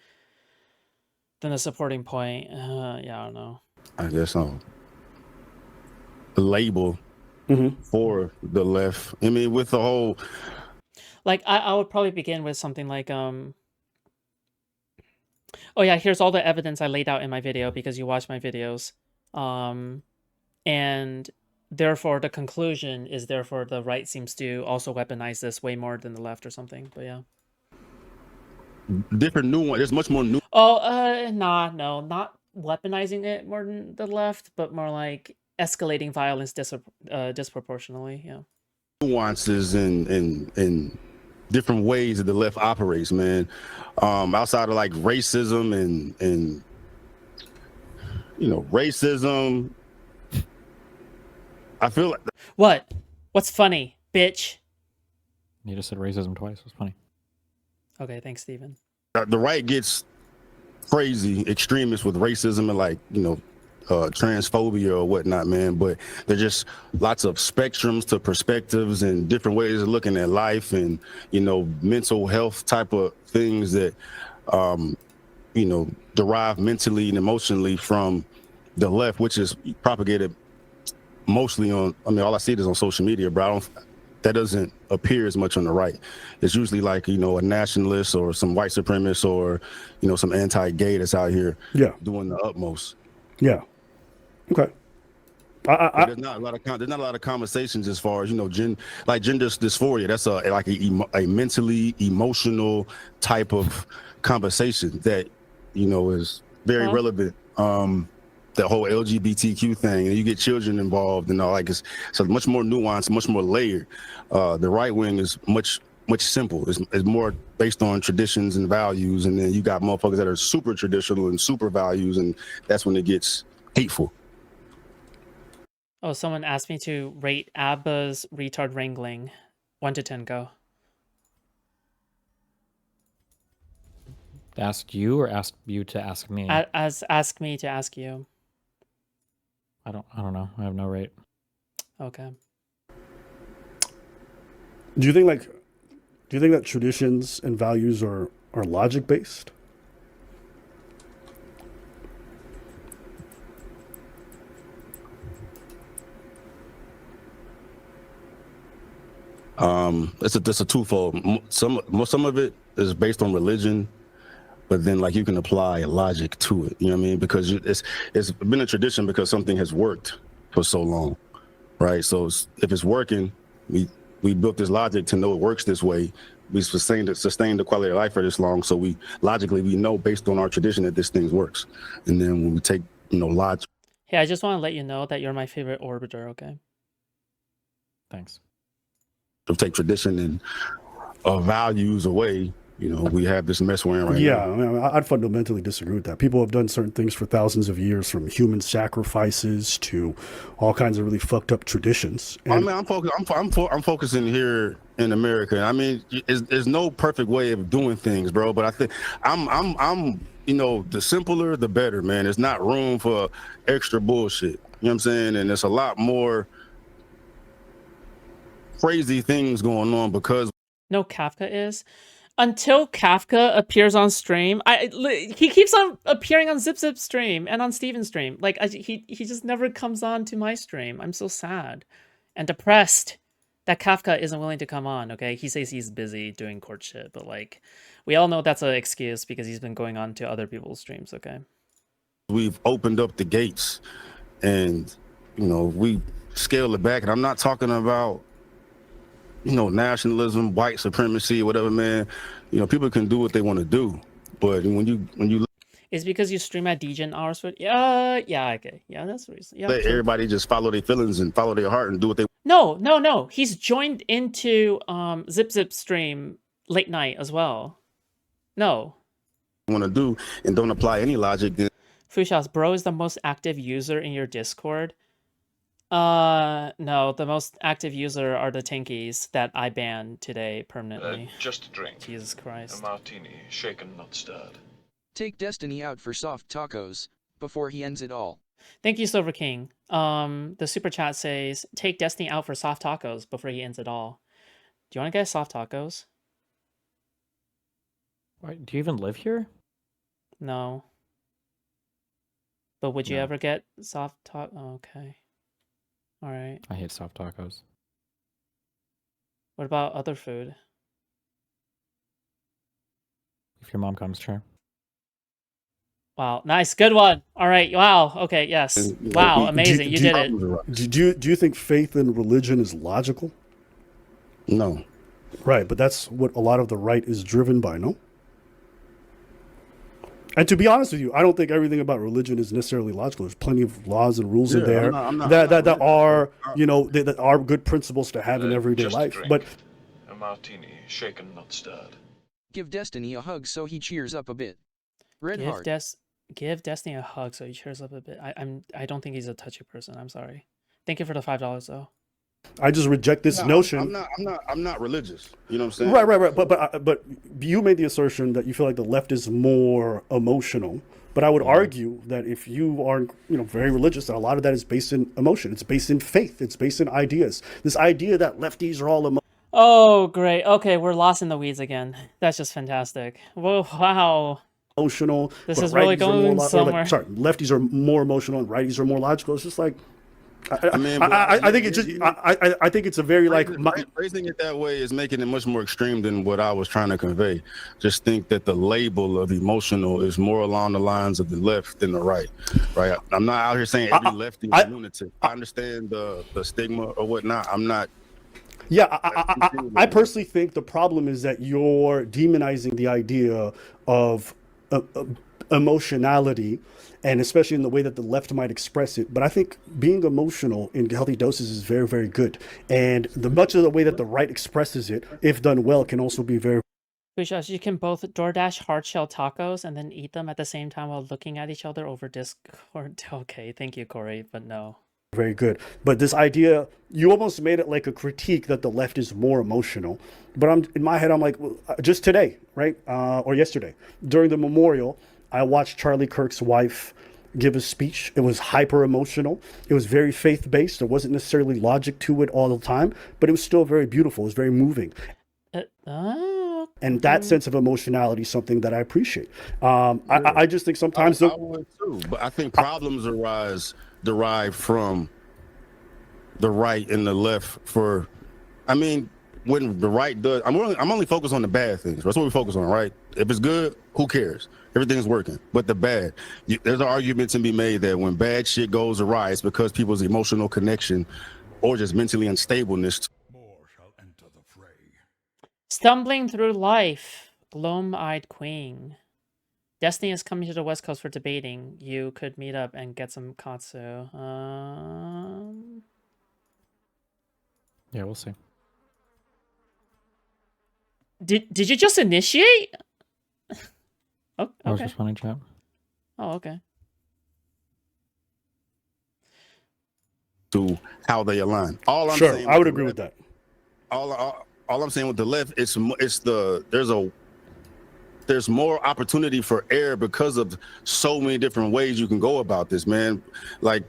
point. Yeah, I don't know. I guess so. The label for the left. I mean, with the whole. Like I would probably begin with something like oh yeah, here's all the evidence I laid out in my video because you watched my videos. And therefore the conclusion is therefore the right seems to also weaponize this way more than the left or something. But yeah. different nuance. There's much more Oh, nah, no, not weaponizing it more than the left, but more like escalating violence disproportionately. Yeah. nuances and different ways that the left operates, man. Outside of like racism and racism, I feel like What? What's funny, bitch? You just said racism twice. It's funny. Okay, thanks, Steven. the right gets crazy extremists with racism and like transphobia or whatnot, man. But there's just lots of spectrums to perspectives and different ways of looking at life and mental health type of things that derive mentally and emotionally from the left, which is propagated mostly on. I mean, all I see is on social media, bro. That doesn't appear as much on the right. It's usually like, a nationalist or some white supremacist or, some anti-gay that's out here doing the utmost. Yeah. Okay. There's not a lot of conversations as far as, gender dysphoria. That's a mentally emotional type of conversation that, is very relevant. The whole LGBTQ thing, and you get children involved and all, like it's much more nuanced, much more layered. The right wing is much simple. It's more based on traditions and values, and then you got motherfuckers that are super traditional and super values, and that's when it gets hateful. Oh, someone asked me to rate Abba's retard wrangling. 1 to 10, go. Ask you or ask you to ask me? Ask me to ask you. I don't know. I have no rate. Okay. Do you think that traditions and values are logic based? It's a twofold. Some of it is based on religion, but then like you can apply logic to it. You know what I mean? Because it's been a tradition because something has worked for so long, right? So if it's working, we built this logic to know it works this way. We sustained the quality of life for this long, so we know based on our tradition that this thing works. And then when we take logic. Hey, I just want to let you know that you're my favorite orbiter. Okay. Thanks. To take tradition and values away, we have this mess we're in right now. Yeah, I mean, I'd fundamentally disagree with that. People have done certain things for thousands of years, from human sacrifices to all kinds of really fucked up traditions. And I'm focusing here in America. I mean, there's no perfect way of doing things, bro. But I think I'm the simpler, the better, man. There's not room for extra bullshit. You know what I'm saying? And there's a lot more crazy things going on because. No, Kafka is. Until Kafka appears on stream, he keeps on appearing on Zip stream and on Steven's stream. Like he just never comes on to my stream. I'm so sad and depressed that Kafka isn't willing to come on. Okay, he says he's busy doing court shit, but like we all know that's an excuse because he's been going on to other people's streams. Okay, we've opened up the gates, and we scale it back, and I'm not talking about nationalism, white supremacy, whatever, man. People can do what they want to do, but when you it's because you stream at degen hours for okay, that's the reason. Let everybody just follow their feelings and follow their heart and do what they. No, he's joined into Zip stream late night as well. No, want to do and don't apply any logic. Then Foodshops, bro is the most active user in your Discord. No, the most active user are the tankies that I banned today permanently. Just a drink. Jesus Christ. A martini, shaken, not stirred. Take Destiny out for soft tacos before he ends it all. Thank you, Silver King. The super chat says, take Destiny out for soft tacos before he ends it all. Do you want to get soft tacos? Wait, do you even live here? No. But would you No. ever get soft taco? Oh, okay. All right. I hate soft tacos. What about other food? If your mom comes, sure. Wow, nice, good one. All right, wow, okay, yes. Wow, amazing, you did it. Do you think faith in religion is logical? No. Right, but that's what a lot of the right is driven by, no? And to be honest with you, I don't think everything about religion is necessarily logical. There's plenty of laws and rules in Yeah, there I'm not that religious. are, that are good principles to have in everyday Just a life. drink. But A martini, shaken, not stirred. Give Destiny a hug so he cheers up a bit. Red Give heart. give Destiny a hug so he cheers up a bit. I don't think he's a touchy person. I'm sorry. Thank you for the $5 though. I just reject this No, notion. I'm not religious. You know what I'm saying? Right. But you made the assertion that you feel like the left is more emotional. But I would argue that if you are, very religious, that a lot of that is based in emotion. It's based in faith. It's based in ideas. This idea that lefties are all Oh, great. Okay, we're lost in the weeds again. That's just fantastic. Whoa, wow. emotional, This but is really righties are more going somewhere. lefties are more emotional and righties are more logical. It's just like I mean, but I think it's just I think it's a very like phrasing it that way is making it much more extreme than what I was trying to convey. Just think that the label of emotional is more along the lines of the left than the right. Right. I'm not out here saying every lefty is a lunatic. I understand the stigma or whatnot. I'm not. Yeah, I personally think the problem is that you're demonizing the idea of emotionality, and especially in the way that the left might express it. But I think being emotional in healthy doses is very, very good. And the much of the way that the right expresses it, if done well, can also be very, Foodshops, you can both DoorDash hard shell tacos and then eat them at the same time while looking at each other over Discord. Okay, thank you, Corey, but no. very good. But this idea, you almost made it like a critique that the left is more emotional. But I'm in my head, I'm like, well, just today, right? Or yesterday, during the memorial, I watched Charlie Kirk's wife give a speech. It was hyper emotional. It was very faith based. There wasn't necessarily logic to it all the time, but it was still very beautiful. It was very moving. And that sense of emotionality is something that I appreciate. I just think sometimes I would too, but I think problems derive from the right and the left. When the right does, I'm only focused on the bad things. That's what we focus on, right? If it's good, who cares? Everything's working. But the bad, there's an argument to be made that when bad shit goes awry, it's because people's emotional connection or just mentally unstableness. More shall enter the fray. Stumbling through life, gloom-eyed queen. Destiny is coming to the West Coast for debating. You could meet up and get some katsu. Yeah, we'll see. Did you just initiate? Oh, I was okay. responding chat. Oh, okay. To how they align. All I'm sure, saying, I would agree with that. All I'm saying with the left, there's more opportunity for error because of so many different ways you can go about this, man. Like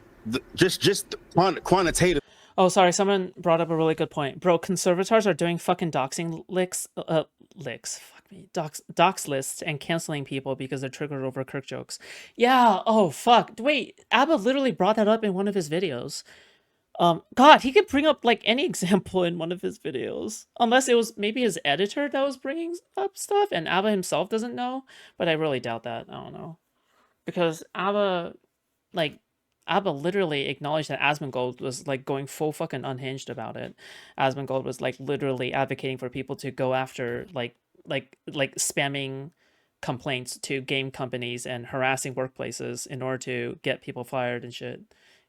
just quantitative. Oh, sorry. Someone brought up a really good point. Bro, conservators are doing fucking doxing licks. Fuck me. Dox lists and canceling people because they're triggered over Kirk jokes. Yeah. Oh, fuck. Wait, Abba literally brought that up in one of his videos. God, he could bring up like any example in one of his videos. Unless it was maybe his editor that was bringing up stuff and Abba himself doesn't know. But I really doubt that. I don't know. Because Abba literally acknowledged that Asmongold was like going full fucking unhinged about it. Asmongold was like literally advocating for people to go after like spamming complaints to game companies and harassing workplaces in order to get people fired and shit.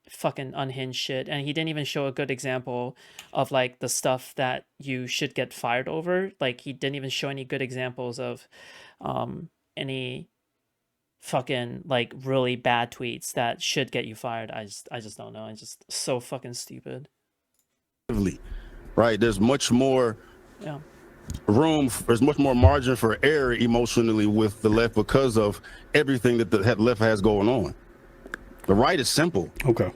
Fucking unhinged shit. And he didn't even show a good example of like the stuff that you should get fired over. Like he didn't even show any good examples of any fucking like really bad tweets that should get you fired. I just don't know. It's just so fucking stupid. Right, there's much more there's much more margin for error emotionally with the left because of everything that the left has going on. The right is simple. Okay.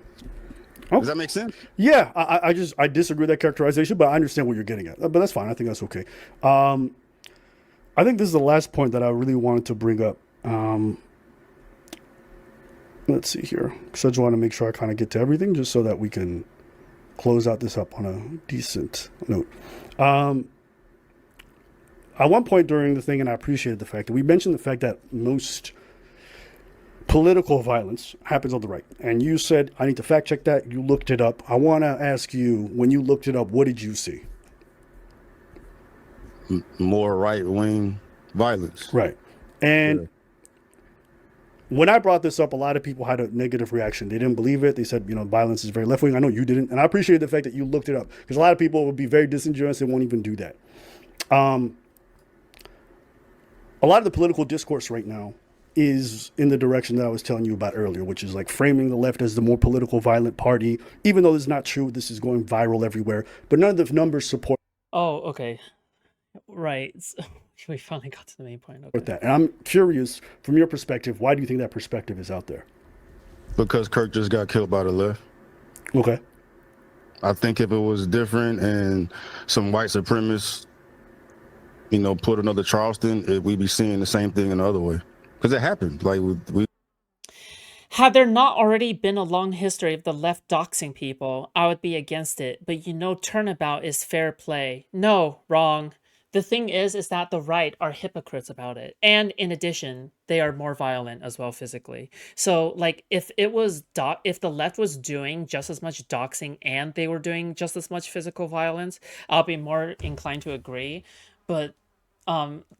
Does that make sense? Yeah, I disagree with that characterization, but I understand what you're getting at. But that's fine. I think that's okay. I think this is the last point that I really wanted to bring up. Let's see here. Because I just want to make sure I kind of get to everything just so that we can close out this up on a decent note. At one point during the thing, and I appreciated the fact that we mentioned the fact that most political violence happens on the right. And you said, I need to fact check that. You looked it up. I want to ask you, when you looked it up, what did you see? More right-wing violence. Right. And when I brought this up, a lot of people had a negative reaction. They didn't believe it. They said, violence is very left wing. I know you didn't, and I appreciate the fact that you looked it up, because a lot of people would be very disingenuous and won't even do that. A lot of the political discourse right now is in the direction that I was telling you about earlier, which is like framing the left as the more political, violent party. Even though this is not true, this is going viral everywhere, but none of the numbers support. Oh, okay. Right. We finally got to the main point. Okay. That. And I'm curious, from your perspective, why do you think that perspective is out there? Because Kirk just got killed by the left. Okay. I think if it was different and some white supremacists, put another Charleston, we'd be seeing the same thing in the other way. Because it happened. Like we. Had there not already been a long history of the left doxing people, I would be against it. But turnabout is fair play. No, wrong. The thing is that the right are hypocrites about it. And in addition, they are more violent as well physically. So like if the left was doing just as much doxing and they were doing just as much physical violence, I'll be more inclined to agree. But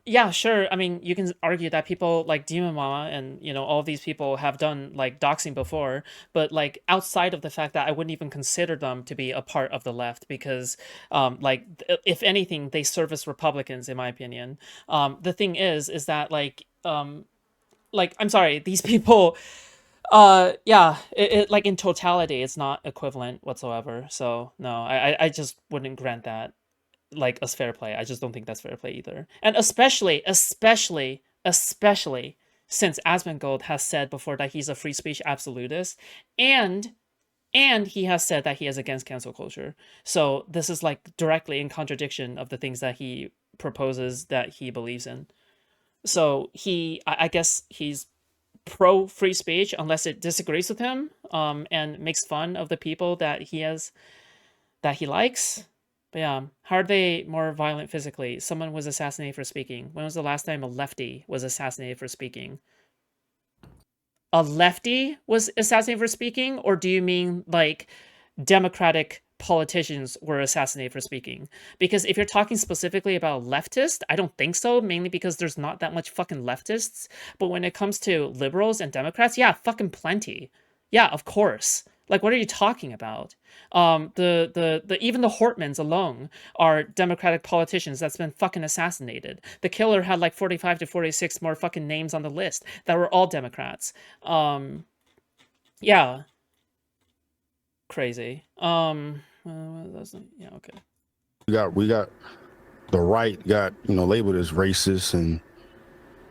yeah, sure. I mean, you can argue that people like Demon Mama and, all of these people have done like doxing before, but like outside of the fact that I wouldn't even consider them to be a part of the left because, if anything, they service Republicans, in my opinion. The thing is that I'm sorry, these people, yeah, it like in totality, it's not equivalent whatsoever. So no, I just wouldn't grant that like as fair play. I just don't think that's fair play either. And especially since Asmongold has said before that he's a free speech absolutist, and he has said that he is against cancel culture. So this is like directly in contradiction of the things that he proposes that he believes in. So I guess he's pro free speech unless it disagrees with him, and makes fun of the people that he likes. But yeah, how are they more violent physically? Someone was assassinated for speaking. When was the last time a lefty was assassinated for speaking? A lefty was assassinated for speaking? Or do you mean like Democratic politicians were assassinated for speaking? Because if you're talking specifically about leftists, I don't think so, mainly because there's not that much fucking leftists. But when it comes to liberals and Democrats, yeah, fucking plenty. Yeah, of course. Like, what are you talking about? Even the Hortmans alone are Democratic politicians that's been fucking assassinated. The killer had like 45 to 46 more fucking names on the list that were all Democrats. Yeah. Crazy. Yeah, okay. We got the right got, labeled as racist and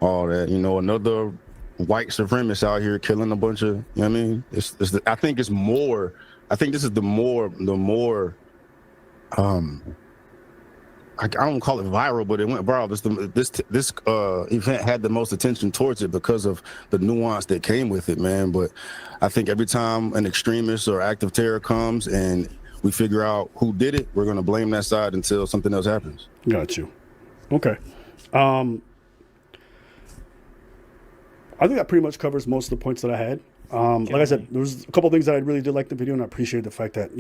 all that. Another white supremacists out here killing a bunch of, I mean, I think it's more. I think this is the more. I don't call it viral, but it went viral. This event had the most attention towards it because of the nuance that came with it, man. But I think every time an extremist or act of terror comes and we figure out who did it, we're gonna blame that side until something else happens. Got you. Okay. I think that pretty much covers most of the points that I had. Like I said, there was a couple of things that I really did like the video, and I appreciate the fact that,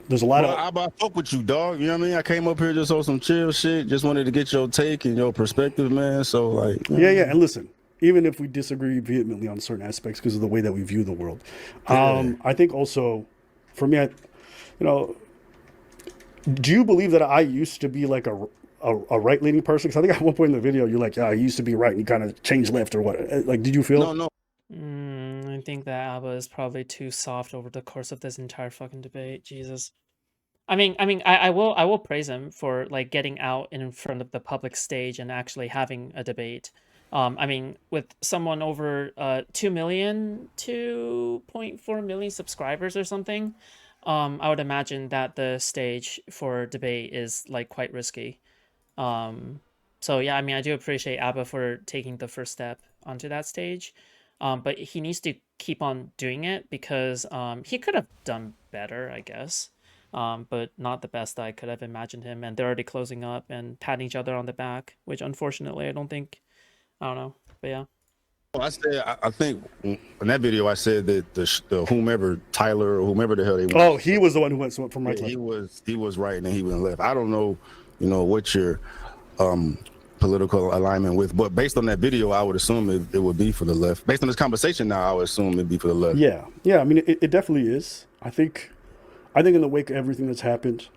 there's a lot of... I fuck with you, dog. You know what I mean? I came up here just on some chill shit. Just wanted to get your take and your perspective, man. So, like... Yeah. And listen, even if we disagree vehemently on certain aspects because of the way that we view the world, I think also, for me, do you believe that I used to be like a right-leaning person? Because I think at one point in the video, you're like, yeah, I used to be right, and you kind of changed left or what? Like, did you feel? No. I think that Abba is probably too soft over the course of this entire fucking debate. Jesus. I mean, I will praise him for like getting out in front of the public stage and actually having a debate. I mean, with someone over 2.4 million subscribers or something, I would imagine that the stage for debate is like quite risky. So yeah, I mean, I do appreciate Abba for taking the first step onto that stage. But he needs to keep on doing it because he could have done better, I guess. But not the best I could have imagined him. And they're already closing up and patting each other on the back, which unfortunately I don't know. But yeah. Well, I think in that video I said that the whomever Tyler or whomever the hell they went. Oh, he was the one who went from right to left. He was right and then he went left. I don't know, what your political alignment with. But based on that video, I would assume it would be for the left. Based on this conversation now, I would assume it'd be for the left. Yeah, yeah. I mean, it definitely is. I think in the wake of everything that's happened,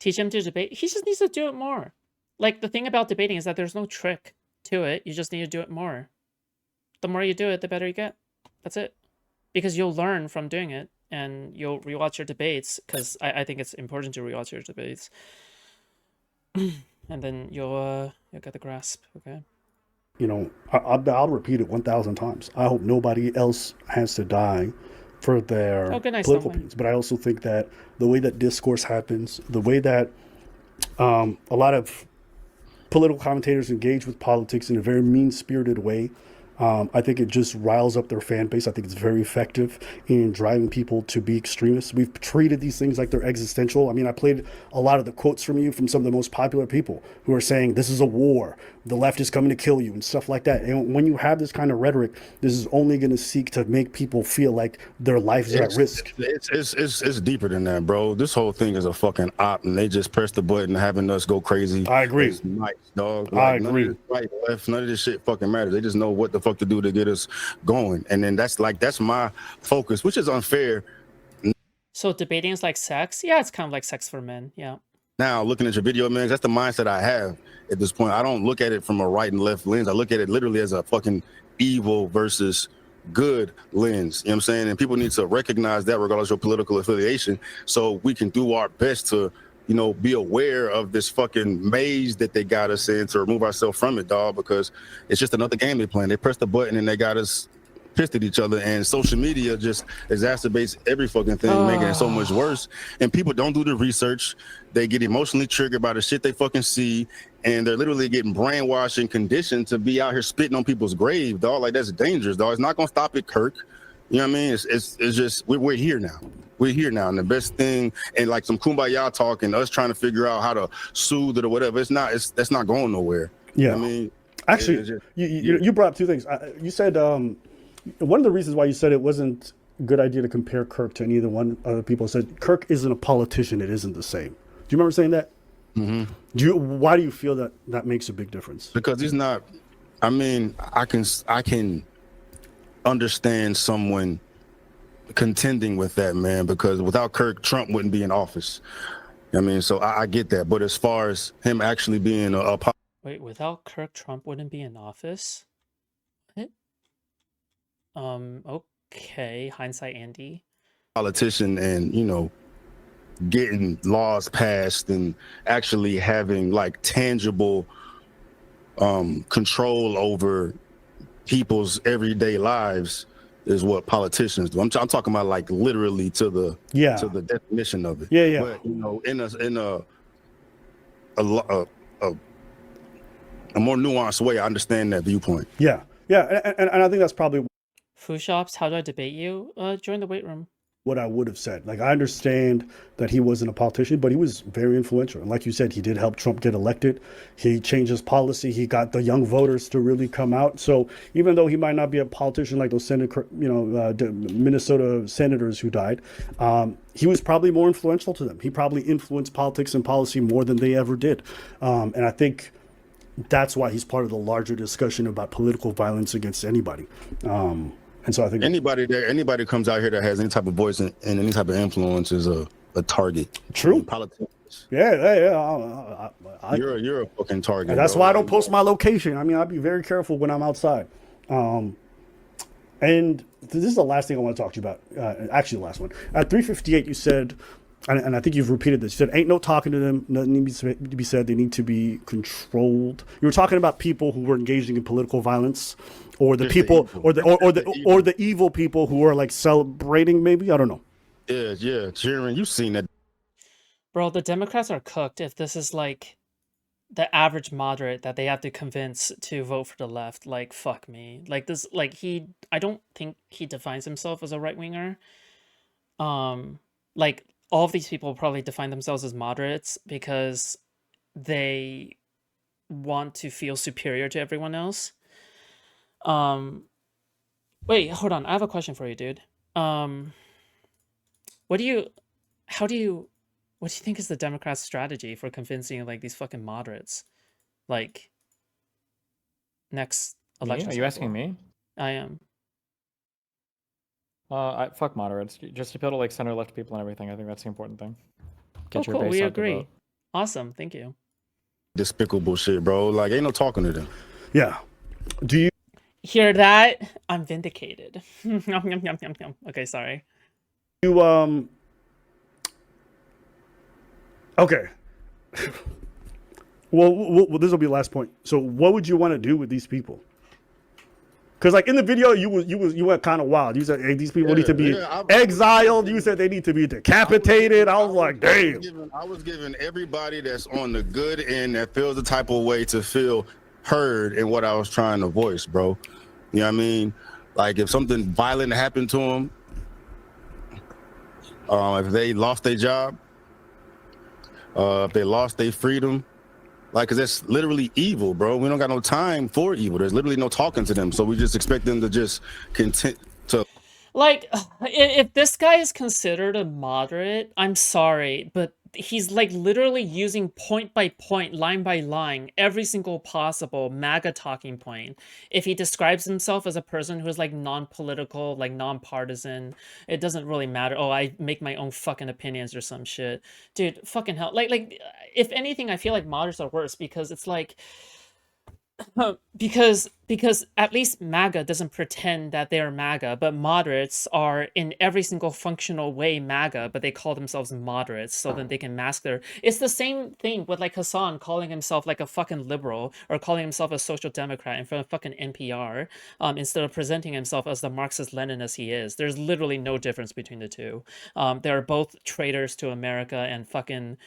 Teach him to debate. He just needs to do it more. Like, the thing about debating is that there's no trick to it. You just need to do it more. The more you do it, the better you get. That's it. Because you'll learn from doing it, and you'll rewatch your debates, because I think it's important to rewatch your debates. And then you'll get the grasp, okay? you know, I'll repeat it 1,000 times. I hope nobody else has to die for their Oh, good night, political Stoneway. opinions. But I also think that the way that discourse happens, the way that a lot of political commentators engage with politics in a very mean-spirited way, I think it just riles up their fan base. I think it's very effective in driving people to be extremists. We've treated these things like they're existential. I mean, I played a lot of the quotes from you from some of the most popular people who are saying, this is a war, the left is coming to kill you, and stuff like that. And when you have this kind of rhetoric, this is only going to seek to make people feel like their lives are at risk. It's deeper than that, bro. This whole thing is a fucking op, and they just press the button, having us go crazy. I agree. It's nice, dog. I None agree. of this right, left, none of this shit fucking matters. They just know what the fuck to do to get us going, and then that's my focus, which is unfair. So debating is like sex? Yeah, it's kind of like sex for men. Yeah. Now, looking at your video, man, that's the mindset I have at this point. I don't look at it from a right and left lens. I look at it literally as a fucking evil versus good lens. You know what I'm saying? And people need to recognize that regardless of your political affiliation, so we can do our best to, you know, be aware of this fucking maze that they got us in, to remove ourselves from it, dog, because it's just another game they're playing. They press the button and they got us pissed at each other, and social media just exacerbates every fucking thing, making it so much worse. And people don't do the research. They get emotionally triggered by the shit they fucking see, and they're literally getting brainwashed and conditioned to be out here spitting on people's grave, dog. Like, that's dangerous, dog. It's not gonna stop at Kirk. You know what I mean? It's just we're here now. We're here now, and the best thing, and like some kumbaya talk and us trying to figure out how to soothe it or whatever. That's not going nowhere. Yeah. You know what I mean, Actually, it's just- you brought up two things. You said one of the reasons why you said it wasn't a good idea to compare Kirk to any of the one other people said Kirk isn't a politician. It isn't the same. Do you remember saying that? Mm-hmm. Why do you feel that that makes a big difference? Because he's not. I mean, I can understand someone contending with that, man, because without Kirk, Trump wouldn't be in office. I mean, so I get that. But as far as him actually being a Wait, without Kirk, Trump wouldn't be in office? What? Okay. Hindsight Andy. politician and, you know, getting laws passed and actually having like tangible control over people's everyday lives is what politicians do. I'm talking about like literally to the definition of it. Yeah. But, you know, in a more nuanced way, I understand that viewpoint. Yeah. And I think that's probably Foodshops, how do I debate you? Join the weight room. what I would have said. Like, I understand that he wasn't a politician, but he was very influential. And like you said, he did help Trump get elected. He changed his policy. He got the young voters to really come out. So even though he might not be a politician like those Minnesota senators who died, he was probably more influential to them. He probably influenced politics and policy more than they ever did. And I think that's why he's part of the larger discussion about political violence against anybody. And so I think anybody comes out here that has any type of voice and any type of influence is a target. True. Politics. Yeah. You're a fucking target. And that's bro. why I don't post my location. I mean, I'll be very careful when I'm outside. And this is the last thing I want to talk to you about. Actually, the last one. At 3:58, you said, and I think you've repeated this. You said, "Ain't no talking to them. Nothing needs to be said. They need to be controlled." You were talking about people who were engaging in political violence, or the people, or the evil people who are like celebrating. Maybe, I don't know. Yeah, cheering. You've seen that. Bro, the Democrats are cooked if this is like the average moderate that they have to convince to vote for the left. Like, fuck me. Like this, like I don't think he defines himself as a right winger. Like all of these people probably define themselves as moderates because they want to feel superior to everyone else. Wait, hold on. I have a question for you, dude. What do you think is the Democrats' strategy for convincing like these fucking moderates? Like, next Me? election Are you cycle. asking me? I am. Fuck moderates. Just appeal to like center left people and everything. I think that's the important thing. Get your Cool. base We out to agree. vote. Awesome. Thank you. Despicable shit, bro. Like, ain't no talking to them. Yeah. Do you Hear that? I'm vindicated. Yum, yum, yum, yum, yum. Okay, sorry. Okay. well, this will be the last point. So, what would you want to do with these people? Because, like in the video, you went kind of wild. You said, "Hey, these people need to be exiled." You said they need to be decapitated. I was like, "Damn." I was giving everybody that's on the good end that feels the type of way to feel heard in what I was trying to voice, bro. You know what I mean? Like if something violent happened to them, if they lost their job, if they lost their freedom. Like, cause that's literally evil, bro. We don't got no time for evil. There's literally no talking to them. So we just expect them to just content to. Like, if this guy is considered a moderate, I'm sorry, but he's like literally using point by point, line by line, every single possible MAGA talking point. If he describes himself as a person who is like non-political, like non-partisan, it doesn't really matter. Oh, I make my own fucking opinions or some shit. Dude, fucking hell. Like, if anything, I feel like moderates are worse because it's like, because at least MAGA doesn't pretend that they're MAGA, but moderates are in every single functional way MAGA, but they call themselves moderates, so then they can mask their. It's the same thing with like Hassan calling himself like a fucking liberal or calling himself a social democrat in front of fucking NPR, instead of presenting himself as the Marxist Leninist he is. There's literally no difference between the two. They are both traitors to America and fucking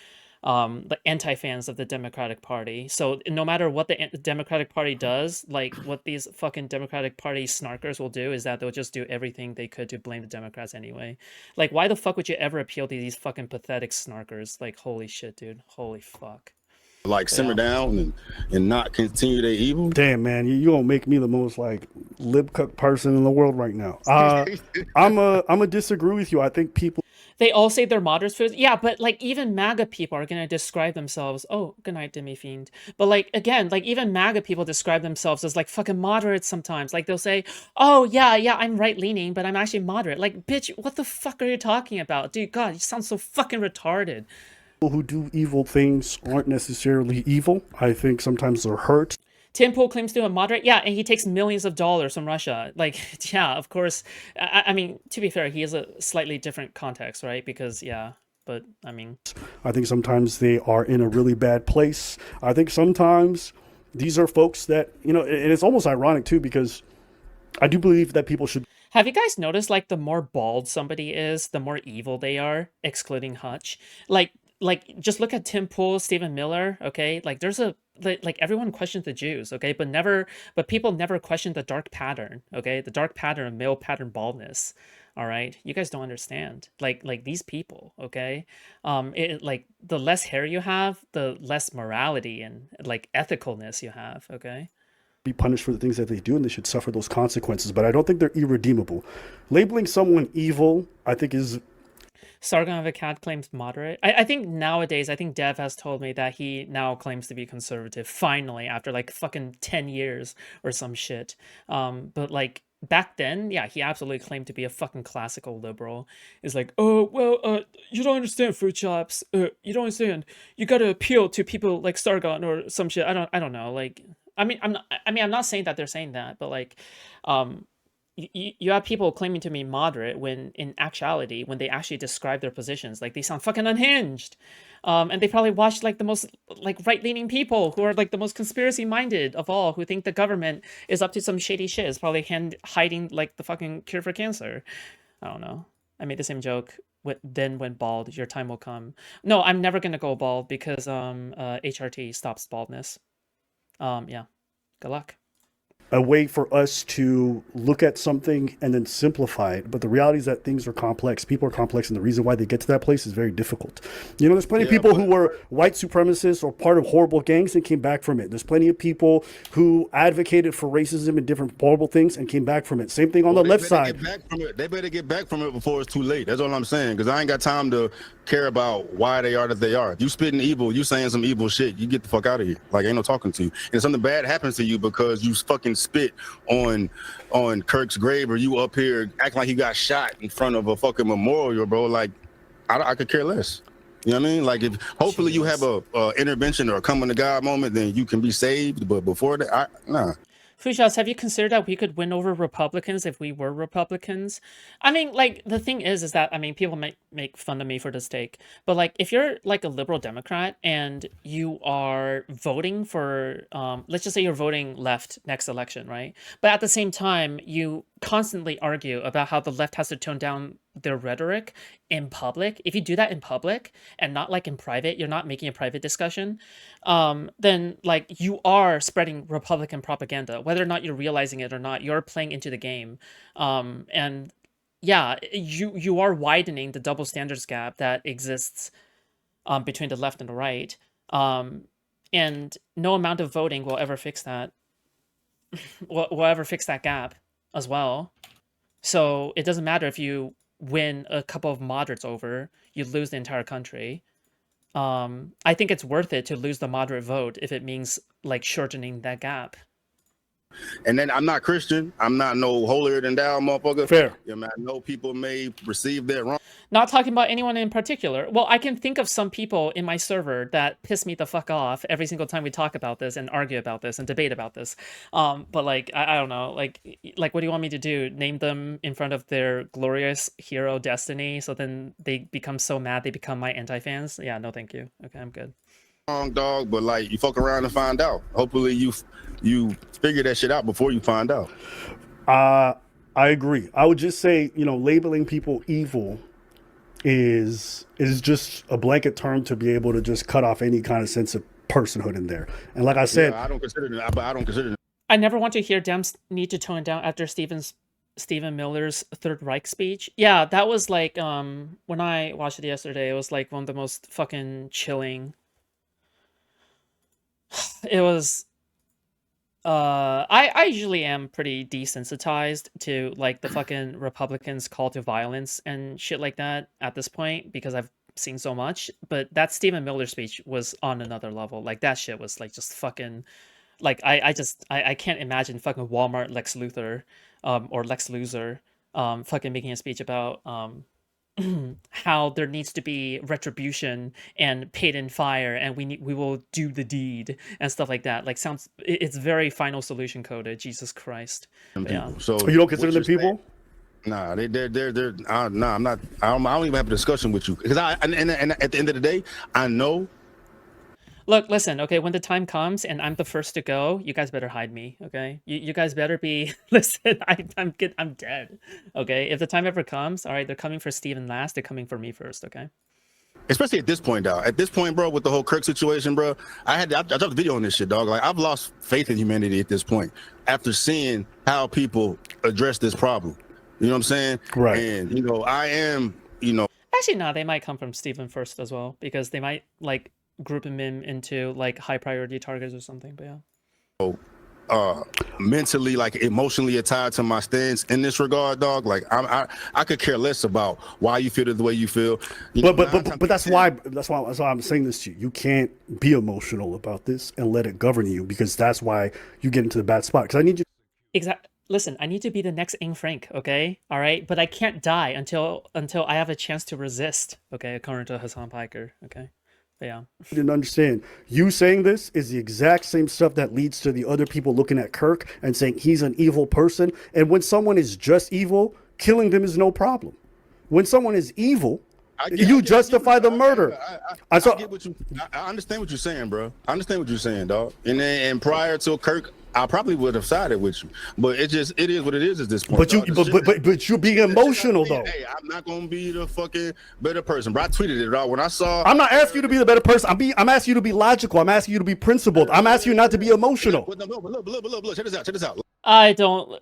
the anti-fans of the Democratic Party. So no matter what the Democratic Party does, like what these fucking Democratic Party snarkers will do is that they'll just do everything they could to blame the Democrats anyway. Like, why the fuck would you ever appeal to these fucking pathetic snarkers? Like, holy shit, dude. Holy fuck. Like simmer down and not continue their evil. Damn, man, you gonna make me the most like lib cuck person in the world right now. I'm a disagree with you. I think people. They all say they're moderates for yeah, but like even MAGA people are gonna describe themselves. Oh, good night, Demi Fiend. But like again, like even MAGA people describe themselves as like fucking moderates sometimes. Like they'll say, "Oh yeah, I'm right leaning, but I'm actually moderate." Like, bitch, what the fuck are you talking about, dude? God, you sound so fucking retarded. People who do evil things aren't necessarily evil. I think sometimes they're hurt. Tim Pool claims to be a moderate. Yeah, and he takes millions of dollars from Russia. Like, yeah, of course. I mean, to be fair, he has a slightly different context, right? Because, yeah, but, I mean... I think sometimes they are in a really bad place. I think sometimes these are folks that, you know, and it's almost ironic, too, because I do believe that people should... Have you guys noticed, like, the more bald somebody is, the more evil they are, excluding Hutch? Like, just look at Tim Pool, Stephen Miller, okay? Like, there's a... Like, everyone questions the Jews, okay? But people never question the dark pattern, okay? The dark pattern of male pattern baldness, all right? You guys don't understand. Like these people, okay? Like, the less hair you have, the less morality and, like, ethicalness you have, okay? Be punished for the things that they do, and they should suffer those consequences, but I don't think they're irredeemable. Labeling someone evil, I think, is... Sargon of Akkad claims moderate. I think nowadays, I think Dev has told me that he now claims to be conservative, finally, after like fucking 10 years or some shit. But like back then, yeah, he absolutely claimed to be a fucking classical liberal. It's like, oh, well, you don't understand, Foodshops. You don't understand. You gotta appeal to people like Sargon or some shit. I don't know. Like, I'm not saying that they're saying that, but like, you have people claiming to be moderate when in actuality, when they actually describe their positions, like they sound fucking unhinged. And they probably watched like the most like right-leaning people who are like the most conspiracy minded of all, who think the government is up to some shady shit, is probably hiding like the fucking cure for cancer. I don't know. I made the same joke. Then went bald. Your time will come. No, I'm never gonna go bald because HRT stops baldness. Yeah. Good luck. a way for us to look at something and then simplify it. But the reality is that things are complex. People are complex, and the reason why they get to that place is very difficult. You know, there's plenty of people who were white supremacists or part of horrible gangs and came back from it. There's plenty of people who advocated for racism and different horrible things and came back from it. Same thing on the left side. They better get back from it before it's too late. That's all I'm saying, because I ain't got time to care about why they are that they are. If you spitting evil, you saying some evil shit, you get the fuck out of here. Like, ain't no talking to you. And if something bad happens to you because you fucking spit on Kirk's grave, or you up here acting like he got shot in front of a fucking memorial, bro, like, I could care less. You know what I mean? Like, if hopefully you have a intervention or a coming to God moment, then you can be saved. But before that, nah. Foodshops, have you considered that we could win over Republicans if we were Republicans? I mean, like, the thing is that, I mean, people might make fun of me for this take, but, like, if you're, like, a liberal Democrat and you are voting for, let's just say you're voting left next election, right? But at the same time, you constantly argue about how the left has to tone down their rhetoric in public. If you do that in public and not like in private, you're not making a private discussion, then like you are spreading Republican propaganda, whether or not you're realizing it or not. You're playing into the game, and yeah, you are widening the double standards gap that exists between the left and the right, and no amount of voting will ever fix that. will ever fix that gap as well. So it doesn't matter if you win a couple of moderates over, you lose the entire country. I think it's worth it to lose the moderate vote if it means like shortening that gap. And then I'm not Christian. I'm not no holier than thou motherfucker. Fair. Yeah, man. I know people may receive that wrong. Not talking about anyone in particular. Well, I can think of some people in my server that piss me the fuck off every single time we talk about this and argue about this and debate about this. But like, I don't know, like, what do you want me to do? Name them in front of their glorious hero destiny, so then they become so mad they become my anti-fans? Yeah, no, thank you. Okay, I'm good. Wrong, dog, but like, you fuck around and find out. Hopefully you figure that shit out before you find out. I agree. I would just say, you know, labeling people evil is just a blanket term to be able to just cut off any kind of sense of personhood in there. And like I said, I don't consider it. I never want to hear Dems need to tone it down after Stephen Miller's Third Reich speech. Yeah, that was like, when I watched it yesterday, it was like one of the most fucking chilling. It was, I usually am pretty desensitized to like the fucking Republicans' call to violence and shit like that at this point, because I've seen so much. But that Stephen Miller speech was on another level. Like, that shit was like just fucking, like, I can't imagine fucking Walmart Lex Luthor, or Lex Luthor, fucking making a speech about how there needs to be retribution and paid in fire, and we will do the deed and stuff like that. Like, it's very Final Solution coded. Jesus Christ. Yeah. So you don't consider them people? Nah, they're nah. I'm not. I don't even have a discussion with you, because and at the end of the day, I know. Look, listen, okay, when the time comes and I'm the first to go, you guys better hide me, okay? You guys better be, listen, I'm dead, okay? If the time ever comes, all right, they're coming for Steven last, they're coming for me first, okay? Especially at this point, dog. At this point, bro, with the whole Kirk situation, bro, I dropped a video on this shit, dog. Like, I've lost faith in humanity at this point after seeing how people address this problem. You know what I'm saying? Right. And, you know, I am, you know. Actually, no, they might come from Steven first as well, because they might, like, group him into like high priority targets or something. But yeah, mentally, like emotionally tied to my stance in this regard, dog. Like, I could care less about why you feel the way you feel. But that's why I'm saying this to you. You can't be emotional about this and let it govern you, because that's why you get into the bad spot. Because I need you. Exactly. Listen, I need to be the next Ing Frank, okay? All right, but I can't die until I have a chance to resist, okay? According to Hassan Piker, okay? Yeah. I didn't understand. You saying this is the exact same stuff that leads to the other people looking at Kirk and saying he's an evil person. And when someone is just evil, killing them is no problem. When someone is evil, you justify the murder. I understand what you're saying, bro. I understand what you're saying, dog. And prior to Kirk, I probably would have sided with you, but it is what it is at this point. But you're being emotional though. Hey, I'm not gonna be the fucking better person, bro. I tweeted it all when I saw. I'm not asking you to be the better person. I'm asking you to be logical. I'm asking you to be principled. I'm asking you not to be emotional. Look, check this out. I don't.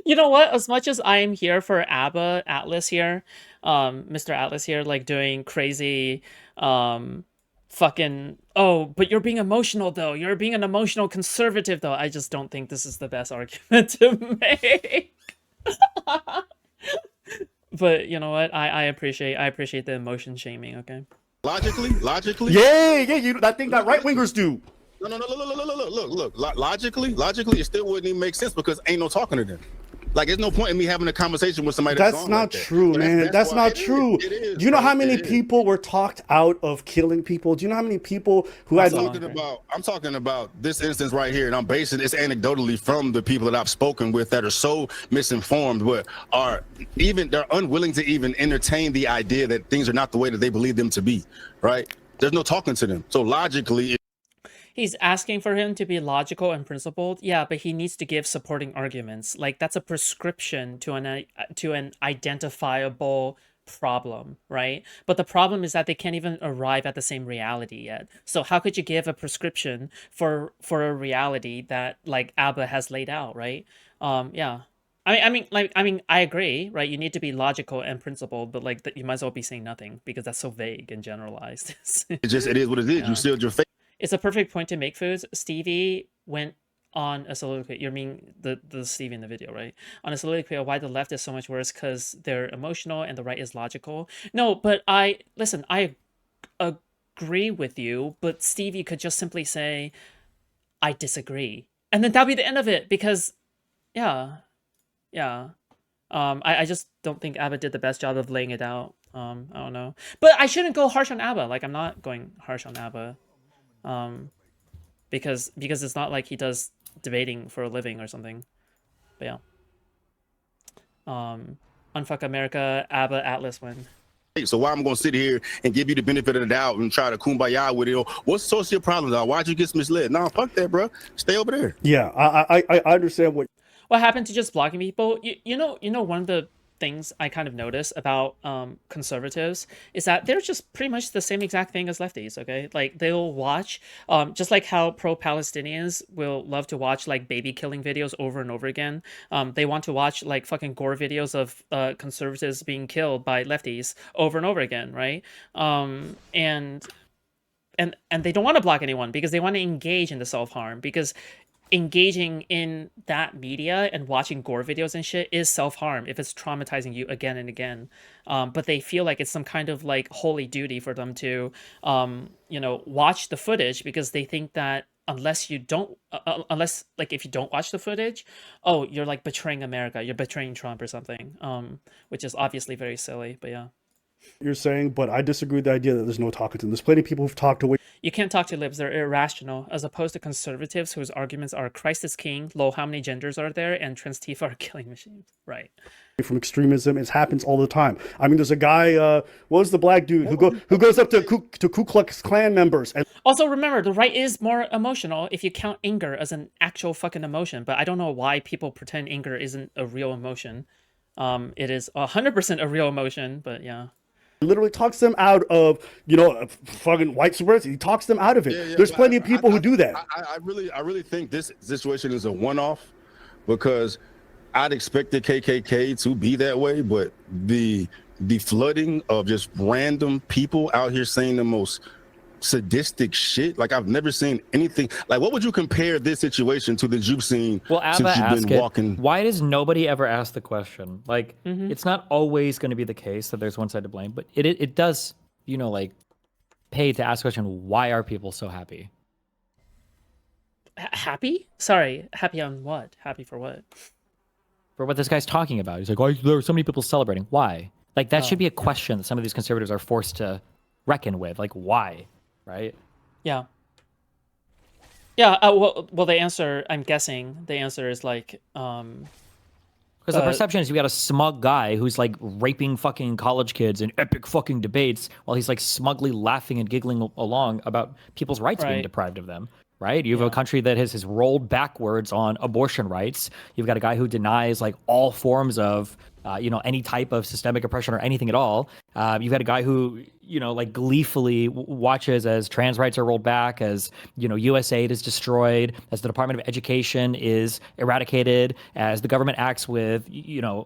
You know what? As much as I am here for ABBA Atlas here, Mr. Atlas here, like doing crazy, fucking. Oh, but you're being emotional though. You're being an emotional conservative though. I just don't think this is the best argument to make. But you know what? I appreciate the emotion shaming. Okay. Logically. Yeah, that thing that right wingers do. No. Look. Logically, it still wouldn't even make sense because ain't no talking to them. Like, there's no point in me having a conversation with somebody That's not true, man. That's not true. Do you know how many people were talked out of killing people? Do you know how many people who had? I'm talking about this instance right here, and I'm basing this anecdotally from the people that I've spoken with that are so misinformed, but they're unwilling to even entertain the idea that things are not the way that they believe them to be. Right? There's no talking to them. So logically. He's asking for him to be logical and principled. Yeah, but he needs to give supporting arguments. Like, that's a prescription to an identifiable problem, right? But the problem is that they can't even arrive at the same reality yet. So how could you give a prescription for a reality that like ABBA has laid out, right? Yeah. I mean, I agree, right? You need to be logical and principled, but like you might as well be saying nothing because that's so vague and generalized. It is what it is. Yeah. You sealed your fate. It's a perfect point to make, Foods. Stevie went on a soliloquy. You mean the Stevie in the video, right? On a soliloquy of why the left is so much worse because they're emotional and the right is logical. No, but I agree with you, but Stevie could just simply say, I disagree. And then that'd be the end of it because, yeah. I just don't think ABBA did the best job of laying it out. I don't know. But I shouldn't go harsh on ABBA. Like, I'm not going harsh on ABBA. Because it's not like he does debating for a living or something. But yeah. Unfuck America, ABBA, Atlas win. So why I'm gonna sit here and give you the benefit of the doubt and try to kumbaya with it? What's the source of your problem, dog? Why'd you get misled? No, fuck that, bro. Stay over there. Yeah, I understand what happened to just blocking people. You know one of the things I kind of notice about conservatives is that they're just pretty much the same exact thing as lefties. Okay, like they'll watch just like how pro-Palestinians will love to watch like baby killing videos over and over again. They want to watch like fucking gore videos of conservatives being killed by lefties over and over again, right? And they don't want to block anyone because they want to engage in the self-harm, because engaging in that media and watching gore videos and shit is self-harm if it's traumatizing you again and again. But they feel like it's some kind of like holy duty for them to, watch the footage because they think that unless you don't, if you don't watch the footage, oh, you're like betraying America, you're betraying Trump or something, which is obviously very silly, but yeah. You're saying, but I disagree with the idea that there's no talking to them. There's plenty of people who've talked away. You can't talk to libs, they're irrational, as opposed to conservatives whose arguments are Christ is king, lol, how many genders are there, and trans Tifa are killing machines. Right. From extremism, it happens all the time. I mean, there's a guy, what was the black dude who goes up to Ku Klux Klan members? And also, remember, the right is more emotional if you count anger as an actual fucking emotion, but I don't know why people pretend anger isn't a real emotion. It is 100% a real emotion, but yeah. Literally talks them out of, fucking white supremacy. He talks them out of it. Yeah, there's plenty of people who do that. I really think this situation is a one-off because I'd expect the KKK to be that way, but the flooding of just random people out here saying the most sadistic shit, like I've never seen anything. Like, what would you compare this situation to that you've seen since you've been walking? Why does nobody ever ask the question? Like, it's not always going to be the case that there's one side to blame, but it does, pay to ask the question, why are people so happy? Happy? Sorry, happy on what? Happy for what? For what this guy's talking about. He's like, why there are so many people celebrating? Why? Like, that should be a question that some of these conservatives are forced to reckon with. Like, why? Right? Yeah. Yeah, well, the answer, I'm guessing, the answer is like... Because the perception is you got a smug guy who's like raping fucking college kids in epic fucking debates while he's like smugly laughing and giggling along about people's rights being deprived of them. Right? You have a country that has rolled backwards on abortion rights. You've got a guy who denies like all forms of any type of systemic oppression or anything at all. You've had a guy who, like gleefully watches as trans rights are rolled back, as, USAID is destroyed, as the Department of Education is eradicated, as the government acts with,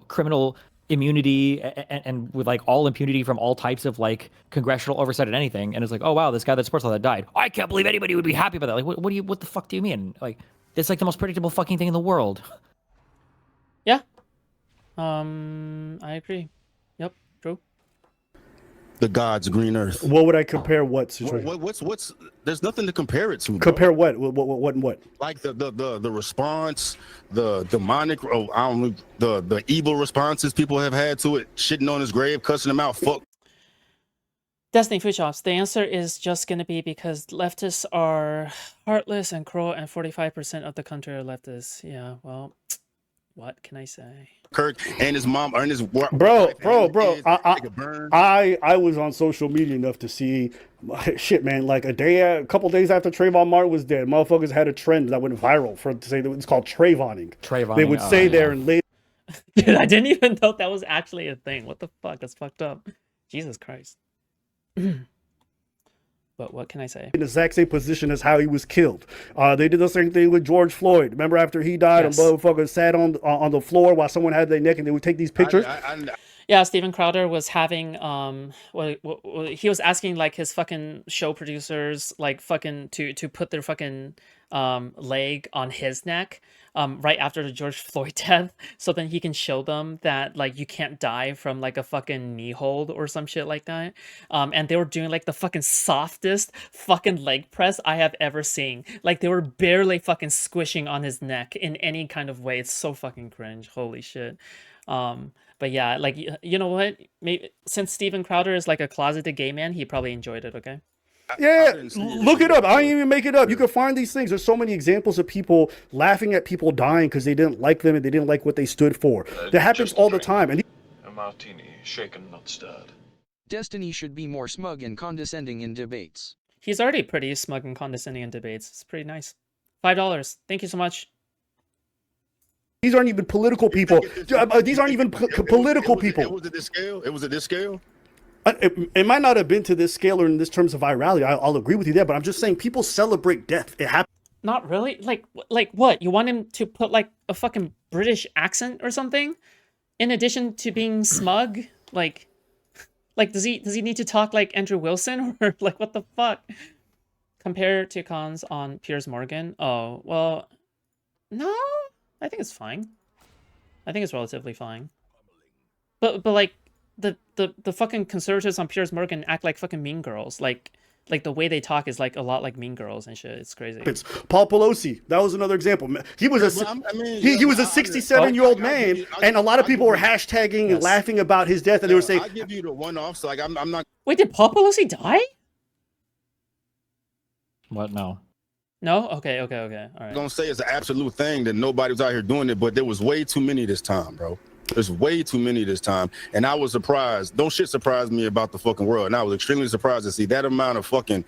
criminal immunity and with like all impunity from all types of like congressional oversight and anything. And it's like, oh wow, this guy that supports all that died. I can't believe anybody would be happy about that. Like, what the fuck do you mean? Like, it's like the most predictable fucking thing in the world. Yeah. I agree. Yep, true. The God's green earth. What would I compare what situation? What's there's nothing to compare it to. Bro. Compare what? What? Like the response, the demonic, I don't know, the evil responses people have had to it, shitting on his grave, cussing him out, fuck. Destiny Foodshops, the answer is just going to be because leftists are heartless and cruel, and 45% of the country are leftists. Yeah, well, what can I say? Kirk and his mom and his Bro. I was on social media enough to see shit, man. Like a couple days after Trayvon Martin was dead, motherfuckers had a trend that went viral to say that it's called Trayvoning. They would say there and later. Dude, I didn't even know that was actually a thing. What the fuck? That's fucked up. Jesus Christ. But what can I say? In the exact same position as how he was killed. They did the same thing with George Floyd. Remember after he died, Yes. a motherfucker sat on the floor while someone had their neck, and they would take these pictures. Yeah, Steven Crowder was having he was asking like his fucking show producers like fucking to put their fucking leg on his neck right after the George Floyd death, so then he can show them that like you can't die from like a fucking knee hold or some shit like that. And they were doing like the fucking softest fucking leg press I have ever seen. Like they were barely fucking squishing on his neck in any kind of way. It's so fucking cringe. Holy shit. But yeah, like, you know what? Maybe since Steven Crowder is like a closeted gay man, he probably enjoyed it, okay? Yeah, look it up. I didn't even make it up. You can find these things. There's so many examples of people laughing at people dying because they didn't like them and they didn't like what they stood for. That happens all the time. And A martini, shaken, not stirred. Destiny should be more smug and condescending in debates. He's already pretty smug and condescending in debates. It's pretty nice. $5. Thank you so much. these aren't even political people. These aren't even political people. It was at this scale. It was at this scale. It might not have been to this scale or in this terms of virality. I'll agree with you there, but I'm just saying people celebrate death. It happens. Not really. Like what? You want him to put like a fucking British accent or something, in addition to being smug? Like does he need to talk like Andrew Wilson or like what the fuck? Compared to cons on Piers Morgan. Oh well, no. I think it's fine. I think it's relatively fine. But like the fucking conservatives on Piers Morgan act like fucking mean girls. Like the way they talk is like a lot like mean girls and shit. It's crazy. It's Paul Pelosi. That was another example. He was he was a 67-year-old man, and a lot of people were hashtagging and laughing about his death, and they were saying, "I give you the one-off." So like, I'm not. Wait, did Paul Pelosi die? What? No. No? Okay. All right. I'm gonna say it's an absolute thing that nobody was out here doing it, but there was way too many this time, bro. There's way too many this time, and I was surprised. Don't shit surprise me about the fucking world, and I was extremely surprised to see that amount of fucking.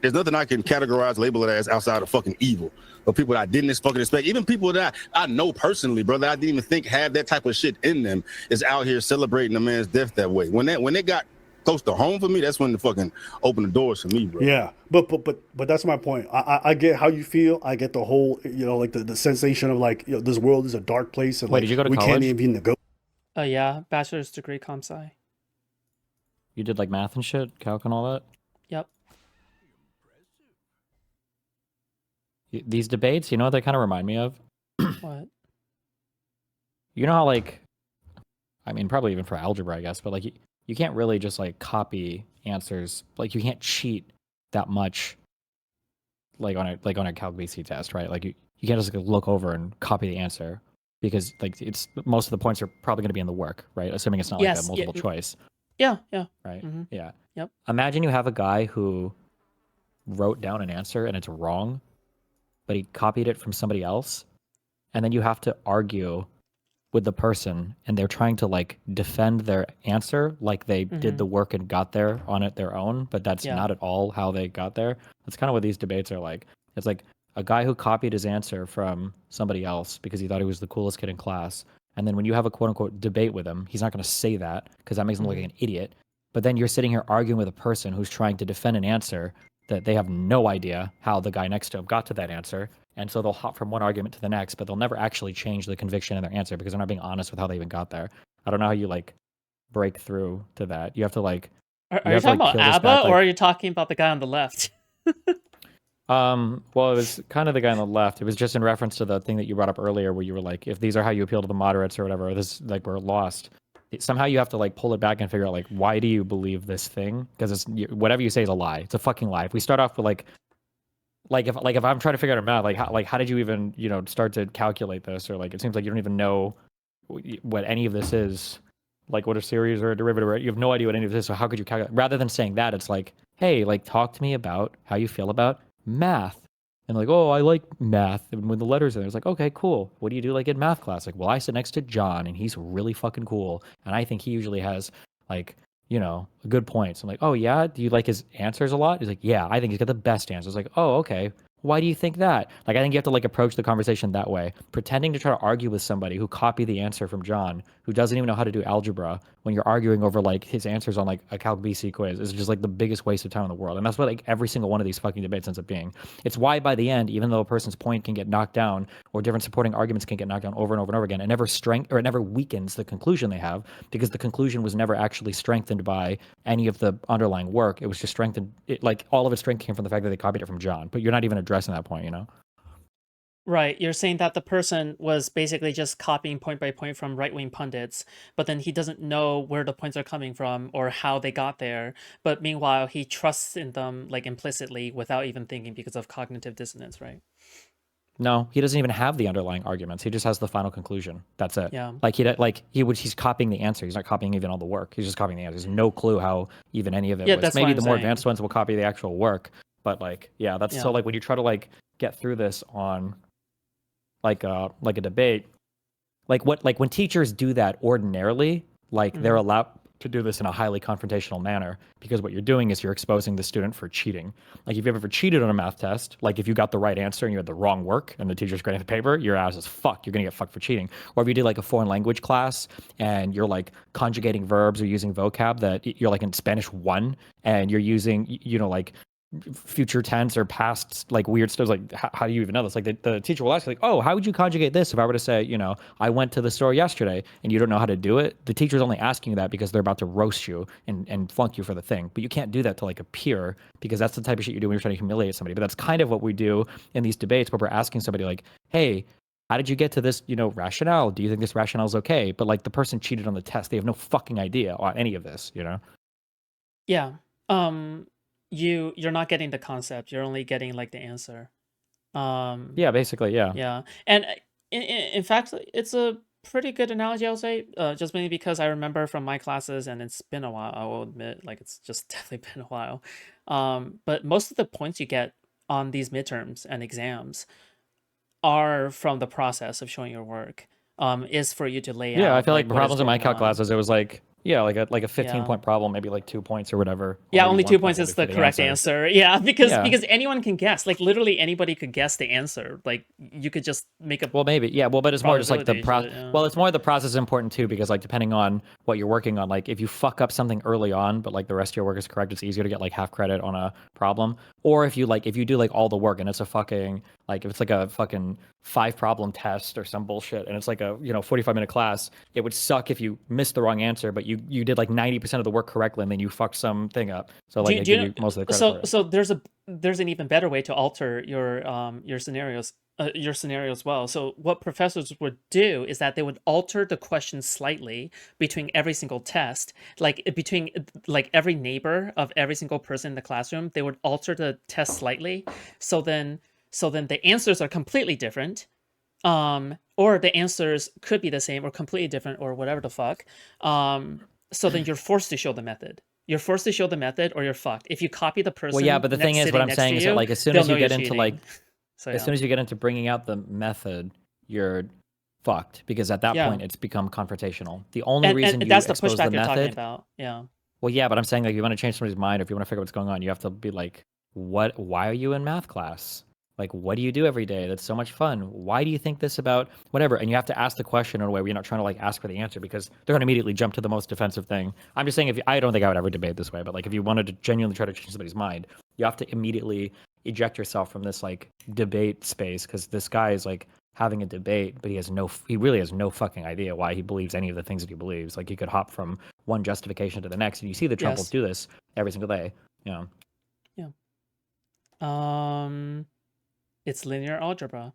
There's nothing I can categorize, label it as outside of fucking evil. But people that I didn't fucking expect, even people that I know personally, brother, I didn't even think had that type of shit in them, is out here celebrating a man's death that way. When it got close to home for me, that's when the fucking opened the doors for me, bro. Yeah, but that's my point. I get how you feel. I get the whole, like the sensation of like, this world is a dark place, and Wait, like, did you go to we college? can't even negotiate. Yeah, bachelor's degree comp sci. You did like math and shit, calc and all that? Yep. These debates, you know what they kind of remind me of? What? You know how like, I mean, probably even for algebra, I guess, but like you can't really just like copy answers. Like you can't cheat that much. Like on a Calc BC test, right? Like you can't just like, look over and copy the answer because like it's most of the points are probably going to be in the work, right? Assuming it's not like a multiple choice. Yeah. Right. Mm-hmm. Yeah. Yep. Imagine you have a guy who wrote down an answer and it's wrong, but he copied it from somebody else, and then you have to argue with the person, and they're trying to like defend their answer like they did the work and got there on it their own, but that's not at all how they got there. That's kind of what these debates are like. It's like a guy who copied his answer from somebody else because he thought he was the coolest kid in class, And then when you have a quote unquote debate with him, he's not going to say that because that makes him look like an idiot. But then you're sitting here arguing with a person who's trying to defend an answer that they have no idea how the guy next to him got to that answer. And so they'll hop from one argument to the next, but they'll never actually change the conviction in their answer because they're not being honest with how they even got there. I don't know how you like break through to that. You have to like. Are you talking about ABBA, or are you talking about the guy on the left? Well, it was kind of the guy on the left. It was just in reference to the thing that you brought up earlier, where you were like, if these are how you appeal to the moderates or whatever, this like we're lost. Somehow you have to like pull it back and figure out like why do you believe this thing? Because it's whatever you say is a lie. It's a fucking lie. If we start off with if I'm trying to figure out a math, how did you even start to calculate this, or like it seems like you don't even know what any of this is. Like what a series or a derivative, right? You have no idea what any of this is. So how could you calculate? Rather than saying that, it's like, hey, like talk to me about how you feel about math. And like, oh, I like math. And when the letters in there, it's like, okay, cool. What do you do like in math class? Like, well, I sit next to John and he's really fucking cool. And I think he usually has like, good points. I'm like, oh yeah, do you like his answers a lot? He's like, yeah, I think he's got the best answers. Like, oh, okay. Why do you think that? Like, I think you have to like approach the conversation that way. Pretending to try to argue with somebody who copied the answer from John, who doesn't even know how to do algebra, when you're arguing over like his answers on like a Calc BC quiz, is just like the biggest waste of time in the world. And that's what like every single one of these fucking debates ends up being. It's why by the end, even though a person's point can get knocked down or different supporting arguments can get knocked down over and over and over again, it never weakens the conclusion they have, because the conclusion was never actually strengthened by any of the underlying work. It was just strengthened. Like all of its strength came from the fact that they copied it from John. But you're not even addressing that point, Right, you're saying that the person was basically just copying point by point from right-wing pundits, but then he doesn't know where the points are coming from or how they got there. But meanwhile, he trusts in them like implicitly without even thinking because of cognitive dissonance, right? No, he doesn't even have the underlying arguments. He just has the final conclusion. That's it. Yeah. He's copying the answer. He's not copying even all the work. He's just copying the answer. There's no clue how even any of it Yeah, was. that's Maybe what the I'm more saying. advanced ones will copy the actual work. But like, yeah, that's Yeah. so like when you try to like get through this on like a debate, like when teachers do that ordinarily, like they're allowed to do this in a highly confrontational manner, because what you're doing is you're exposing the student for cheating. Like if you've ever cheated on a math test, like if you got the right answer and you had the wrong work and the teacher's grading the paper, your ass is fucked. You're gonna get fucked for cheating. Or if you did like a foreign language class and you're like conjugating verbs or using vocab that you're like in Spanish 1 and you're using, like future tense or past like weird stuff, like how do you even know this? Like the teacher will ask you, like, oh, how would you conjugate this if I were to say, I went to the store yesterday, and you don't know how to do it? The teacher's only asking you that because they're about to roast you and flunk you for the thing. But you can't do that to like a peer, because that's the type of shit you do when you're trying to humiliate somebody. But that's kind of what we do in these debates, where we're asking somebody like, hey, how did you get to this, rationale? Do you think this rationale is okay? But like the person cheated on the test. They have no fucking idea on any of this, Yeah. You're not getting the concept. You're only getting like the answer. Yeah, basically, yeah. Yeah. And in fact, it's a pretty good analogy, I would say, just mainly because I remember from my classes, and it's been a while, I will admit, like it's just definitely been a while. But most of the points you get on these midterms and exams are from the process of showing your work. Is for you to lay out. Yeah, I feel like what is problems in my going calc on. classes, it was like, yeah, like a 15 Yeah. point problem, maybe like 2 points or whatever. Yeah, maybe only 1 2 point points will is be the for correct answer. Yeah, because Yeah. anyone can guess. Like literally anybody could guess the answer. Like you could just make a Well, maybe, yeah. Well, but it's more just like the probability, yeah. Well, it's more the process is important too, because like depending on what you're working on, like if you fuck up something early on, but like the rest of your work is correct, it's easier to get like half credit on a problem. Or if you do like all the work and it's a fucking like if it's like a fucking 5 problem test or some bullshit and it's like a 45-minute class, it would suck if you missed the wrong answer, but you did like 90% of the work correctly and then you fucked something up. So like Do they you give know- you most of the credit for it. So there's an even better way to alter your scenarios. Your scenario as well. So what professors would do is that they would alter the question slightly between every single test, like between like every neighbor of every single person in the classroom. They would alter the test slightly, so then the answers are completely different, or the answers could be the same or completely different or whatever the fuck. So then you're forced to show the method. You're forced to show the method, or you're fucked. If you copy the person, Well, yeah, but the thing is, what I'm saying is that like as soon as you get into like as soon as you get into bringing out the method, you're fucked, because at that Yeah. point it's become confrontational. The only reason and that's the you expose pushback the you're talking method, about. Yeah. well, yeah, but I'm saying like if you want to change somebody's mind, or if you want to figure out what's going on, you have to be like, why are you in math class? Like, what do you do every day? That's so much fun. Why do you think this about whatever? And you have to ask the question in a way where you're not trying to like ask for the answer because they're going to immediately jump to the most defensive thing. I'm just saying, I don't think I would ever debate this way, but like if you wanted to genuinely try to change somebody's mind, you have to immediately eject yourself from this like debate space because this guy is like having a debate, but he really has no fucking idea why he believes any of the things that he believes. Like he could hop from one justification to the next, and you see the Trumples Yes. do this every single day. Yeah. It's linear algebra.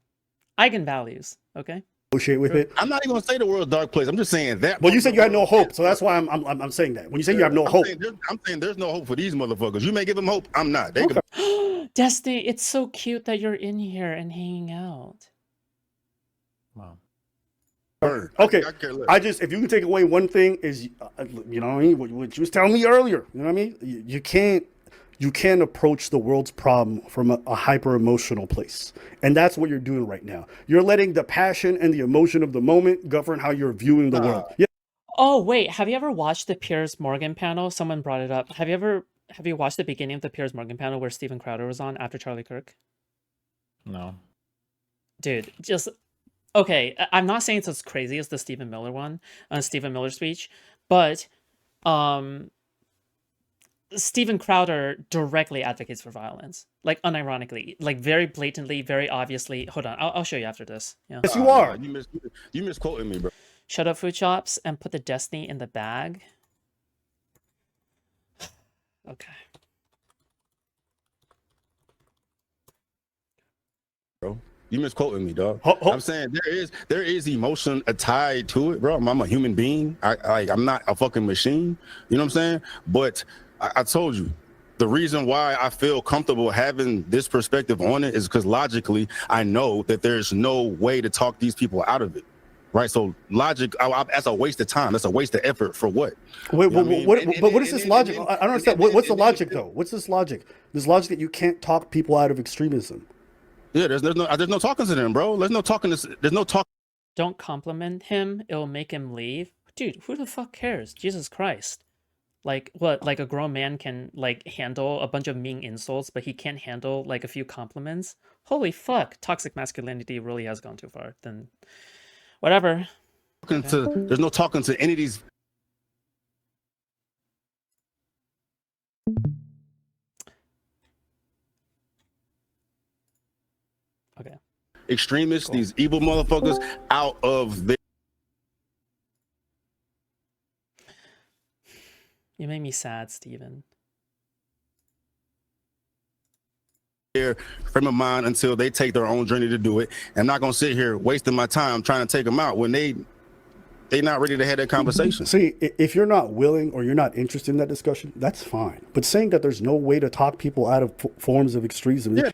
Eigenvalues, okay? Negotiate with it. I'm not even gonna say the world's dark place. I'm just saying that. Well, you said you had no hope, so that's why I'm saying that. When you say you have no hope, I'm saying there's no hope for these motherfuckers. You may give them hope. I'm not. They Okay. Destiny, it's so cute that you're in here and hanging out. Wow. burn. Okay, I care less. I just, if you can take away one thing is, you know what I mean, what you was telling me earlier, you know what I mean? You can't approach the world's problem from a hyper emotional place. And that's what you're doing right now. You're letting the passion and the emotion of the moment govern how you're viewing the world. Yeah. Oh, wait, have you ever watched the Piers Morgan panel? Someone brought it up. Have you watched the beginning of the Piers Morgan panel where Steven Crowder was on after Charlie Kirk? No. Dude, just okay. I'm not saying it's as crazy as the Stephen Miller one, Stephen Miller speech, but Steven Crowder directly advocates for violence, like unironically, like very blatantly, very obviously. Hold on, I'll show you after this. Yeah. Yes, you are. You misquoting me, bro. Shut up, Foodshops, and put the Destiny in the bag. Okay. Bro, you misquoting me, dog. Ho- I'm saying there is emotion tied to it, bro. I'm a human being. I'm not a fucking machine. You know what I'm saying? But I told you, the reason why I feel comfortable having this perspective on it is because logically, I know that there's no way to talk these people out of it. Right, so logic, that's a waste of time. That's a waste of effort for what? Wait, You know what I mean? what is this logic? I don't understand. What's the logic though? What's this logic? This logic that you can't talk people out of extremism. Yeah, there's no talking to them, bro. There's no talking. There's no talk. Don't compliment him; it'll make him leave. Dude, who the fuck cares? Jesus Christ! Like what? Like a grown man can like handle a bunch of mean insults, but he can't handle like a few compliments. Holy fuck! Toxic masculinity really has gone too far. Then, whatever. There's no talking to any of these Okay. extremists, Cool. these evil motherfuckers out of You made me sad, Steven. their frame of mind until they take their own journey to do it. I'm not gonna sit here wasting my time trying to take them out when they not ready to have that conversation. See, if you're not willing or you're not interested in that discussion, that's fine. But saying that there's no way to talk people out of forms of extremism, Yeah.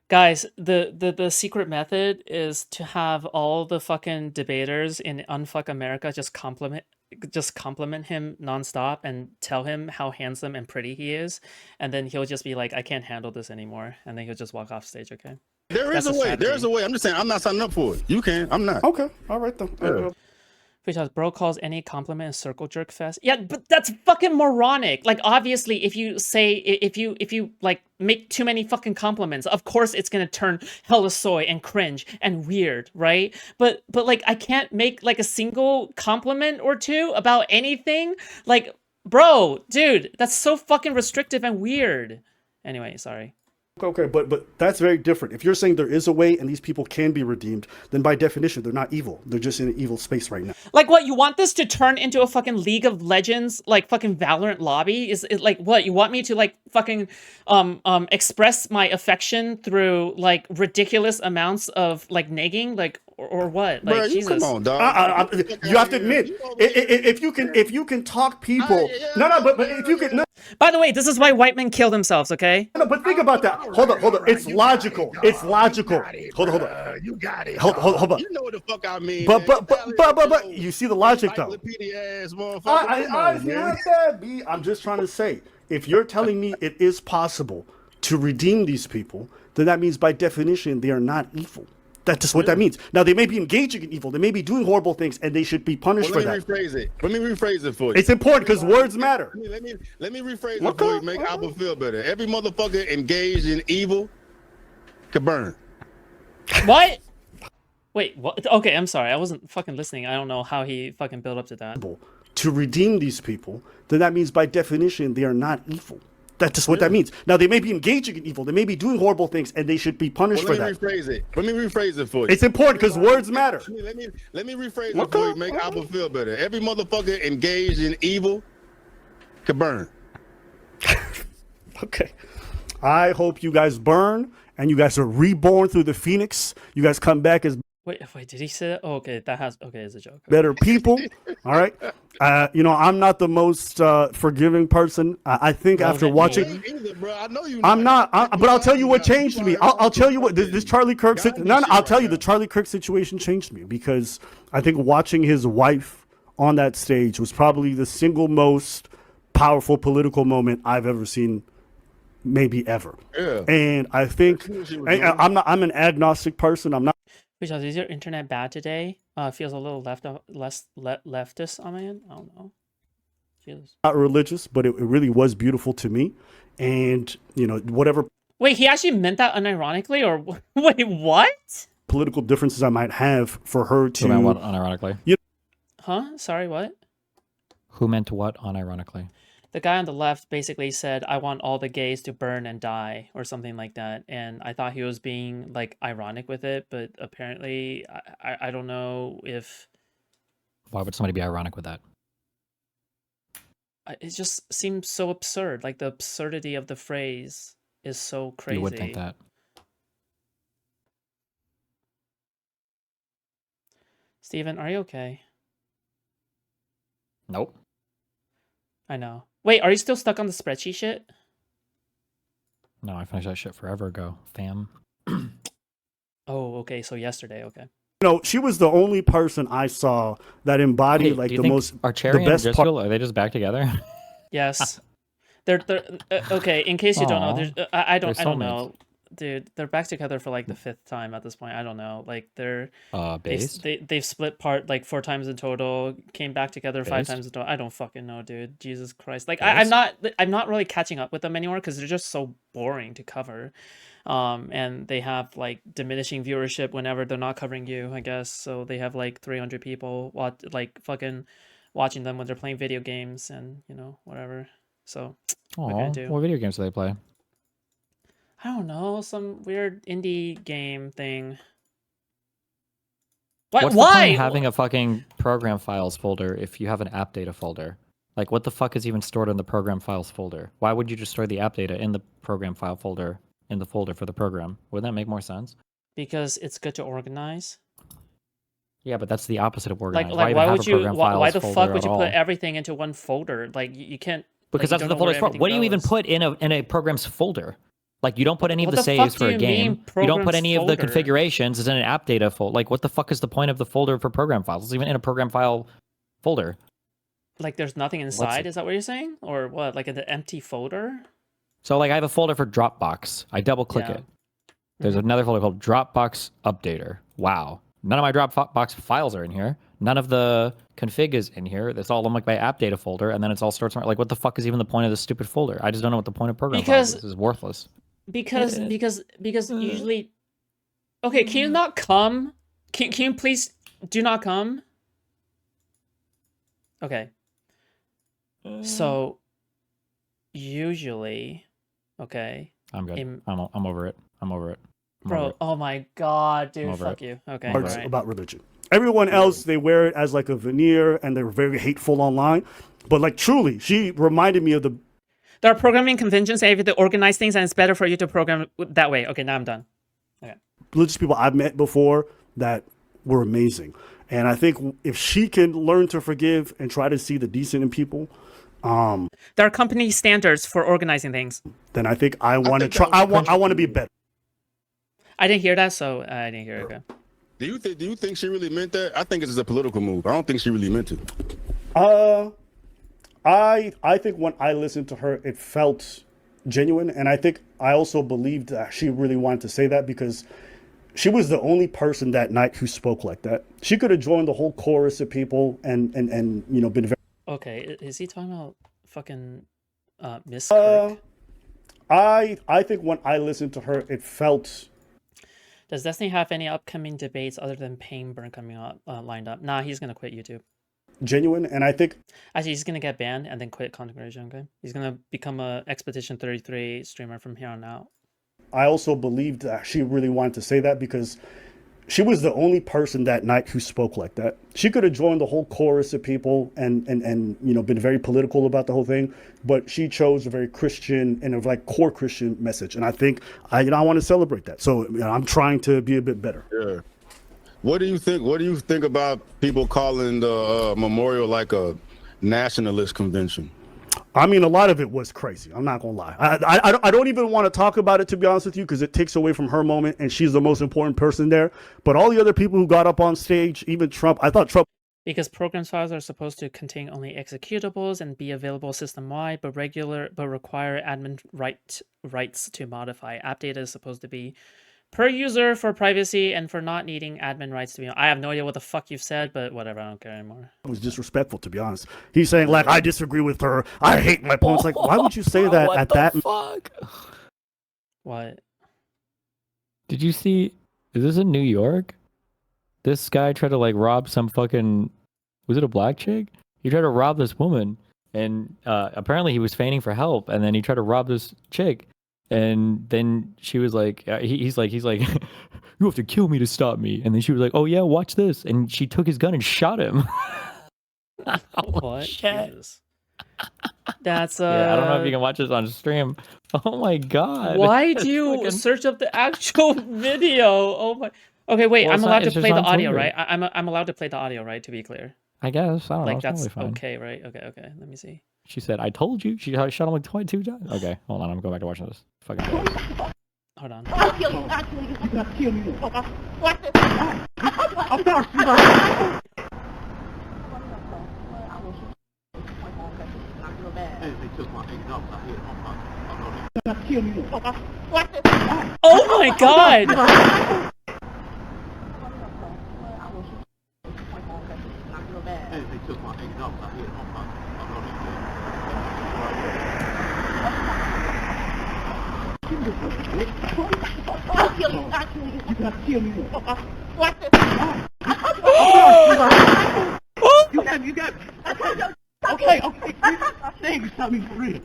Guys, the secret method is to have all the fucking debaters in Unfuck America just compliment him nonstop and tell him how handsome and pretty he is, and then he'll just be like, I can't handle this anymore, and then he'll just walk off stage, okay? There is That's a a way. There's a way. I'm just saying I'm not signing up for it. You can. I'm not. okay, all right then. Yeah. Because bro calls any compliment a circle jerk fest. Yeah, but that's fucking moronic. Like, obviously, if you like make too many fucking compliments, of course it's gonna turn hella soy and cringe and weird, right? But like, I can't make like a single compliment or two about anything. Like, bro, dude, that's so fucking restrictive and weird. Anyway, sorry. Okay, but that's very different. If you're saying there is a way and these people can be redeemed, then by definition they're not evil. They're just in an evil space right now. Like, what, you want this to turn into a fucking League of Legends, like fucking Valorant lobby? Is it like, what, you want me to like fucking express my affection through like ridiculous amounts of like negging, like, or what? Like, Bro, Jesus. come on, dog. You have to admit, if you can talk people, but if you can, By the way, this is why white men kill themselves, okay? no, but think about that. Hold on. It's logical. It's logical. Hold on. You got it. Hold on. You know what the fuck I mean. But you see the logic though. Encyclopedia ass motherfucker. Come I on, man. not that, B. I'm just trying to say, if you're telling me it is possible to redeem these people, then that means by definition they are not evil. That's just what that means. Now, they may be engaging in evil. They may be doing horrible things, and they should be punished Well, for let that. me rephrase it for you. It's important because words matter. Let me rephrase it for you. Make Apple feel better. Every motherfucker engaged in evil could burn. What? Wait, what? Okay, I'm sorry. I wasn't fucking listening. I don't know how he fucking built up to that. To redeem these people, then that means by definition they are not evil. That's just what that means. Now they may be engaging in evil, they may be doing horrible things, and they should be punished for that. Let me rephrase it for you. It's important because words matter. Let me rephrase it for you. Make Apple feel better. Every motherfucker engaged in evil could burn. Okay. I hope you guys burn and you guys are reborn through the Phoenix. You guys come back as Wait, did he say that? Oh, okay, it's a joke. better people. All right. I'm not the most forgiving person. I think after watching, I'm not. But I'll tell you what changed me. I'll tell you what this Charlie Kirk. I'll tell you the Charlie Kirk situation changed me because I think watching his wife on that stage was probably the single most powerful political moment I've ever seen, maybe ever. Yeah. And I think I'm an agnostic person. I'm not. Foodshops, is your internet bad today? Feels a little leftist on my end. I don't know. Feels not religious, but it really was beautiful to me. And whatever. Wait, he actually meant that unironically, or wait, what? Political differences I might have for her to. Who meant what unironically? Huh? Sorry, what? Who meant what unironically? The guy on the left basically said, "I want all the gays to burn and die," or something like that. And I thought he was being like ironic with it, but apparently, I don't know if. Why would somebody be ironic with that? It just seems so absurd. Like the absurdity of the phrase is so crazy. You would think that. Steven, are you okay? Nope. I know. Wait, are you still stuck on the spreadsheet shit? No, I finished that shit forever ago, fam. Oh, okay. So yesterday, okay. She was the only person I saw that embodied the best part. Are they just back together? Yes. They're okay. In case you don't know, there's I don't know. Dude, they're back together for like the 5th time at this point. I don't know. Like they've split part like 4 times in total, came back together 5 times in total. I don't fucking know, dude. Jesus Christ. Like I'm not really catching up with them anymore because they're just so boring to cover. And they have like diminishing viewership whenever they're not covering you, I guess. So they have like 300 people fucking watching them when they're playing video games and whatever. So what can I do? What video games do they play? I don't know, some weird indie game thing. Why? The point of having a fucking program files folder if you have an app data folder? Like, what the fuck is even stored in the program files folder? Why would you just store the app data in the program file folder, in the folder for the program? Wouldn't that make more sense? Because it's good to organize. Yeah, but that's the opposite of organize. Like why would you? Why the fuck would you put everything into one folder? Like you can't. Because that's what the folder's for. What do you even put in a program's folder? Like, you don't put any of the saves for a game. You don't put any of the configurations as in an app data folder. Like, what the fuck is the point of the folder for program files? It's even in a program file folder. Like, there's nothing inside? Is that what you're saying? Or what? Like, an empty folder? So, like, I have a folder for Dropbox. I double-click it. There's another folder called Dropbox Updater. Wow. None of my Dropbox files are in here. None of the config is in here. It's all in like my app data folder, and then it's all stored somewhere. Like, what the fuck is even the point of this stupid folder? I just don't know what the point of program files is. This is worthless. Because usually, okay, can you not come? Can you please do not come? Okay. So usually, okay. I'm good. I'm over it. I'm over it. Bro, oh my god, dude, fuck you. Okay. Right. About religion. Everyone else, they wear it as like a veneer, and they're very hateful online. But like, truly, she reminded me of the. There are programming conventions able to organize things, and it's better for you to program that way. Okay, now I'm done. Okay. Religious people I've met before that were amazing. And I think if she can learn to forgive and try to see the decent in people. There are company standards for organizing things. Then I think I want to try. I want to be better. I didn't hear that, so I didn't hear it. Okay. Do you think she really meant that? I think it's a political move. I don't think she really meant it. I think when I listened to her, it felt genuine. And I think I also believed that she really wanted to say that because she was the only person that night who spoke like that. She could have joined the whole chorus of people and been very. Okay, is he talking about fucking Miss Kirk? I think when I listened to her, it felt. Does Destiny have any upcoming debates other than Painburn coming up lined up? Nah, he's gonna quit YouTube. Genuine, and I think Actually, he's gonna get banned and then quit content creation. Okay, he's gonna become a Expedition 33 streamer from here on out. I also believed that she really wanted to say that because she was the only person that night who spoke like that. She could have joined the whole chorus of people and been very political about the whole thing, but she chose a very Christian and a like core Christian message. And I think I want to celebrate that. So I'm trying to be a bit better. Yeah. What do you think? What do you think about people calling the memorial like a nationalist convention? I mean, a lot of it was crazy. I'm not gonna lie. I don't even want to talk about it, to be honest with you, because it takes away from her moment, and she's the most important person there. But all the other people who got up on stage, even Trump, I thought Trump. Because program files are supposed to contain only executables and be available system-wide, but require admin rights to modify. App data is supposed to be per user for privacy and for not needing admin rights to be. I have no idea what the fuck you've said, but whatever, I don't care anymore. It was disrespectful, to be honest. He's saying like, I disagree with her. I hate my opponents. Like, why would you say that What at the that? fuck? What? Did you see? Is this in New York? This guy tried to like rob some fucking. Was it a black chick? He tried to rob this woman, and apparently he was feigning for help, and then he tried to rob this chick. And then she was like, he's like, you have to kill me to stop me. And then she was like, oh yeah, watch this. And she took his gun and shot him. What? Jesus. That's yeah, I don't know if you can watch this on stream. Oh my god. Why It's do you fucking- search up the actual video? Oh my. Okay, wait. Well, I'm it's allowed not- to it's just play the on audio, Twitter. right? I'm allowed to play the audio, right? To be clear, I guess. I don't know. like It's that's totally fine. okay, right? Okay. Let me see. She said, I told you. She shot him like 22 times. Okay, hold on. I'm going back to watching this. Fucking Hold on. Oh my god! You got okay. Thanks, tell me for real.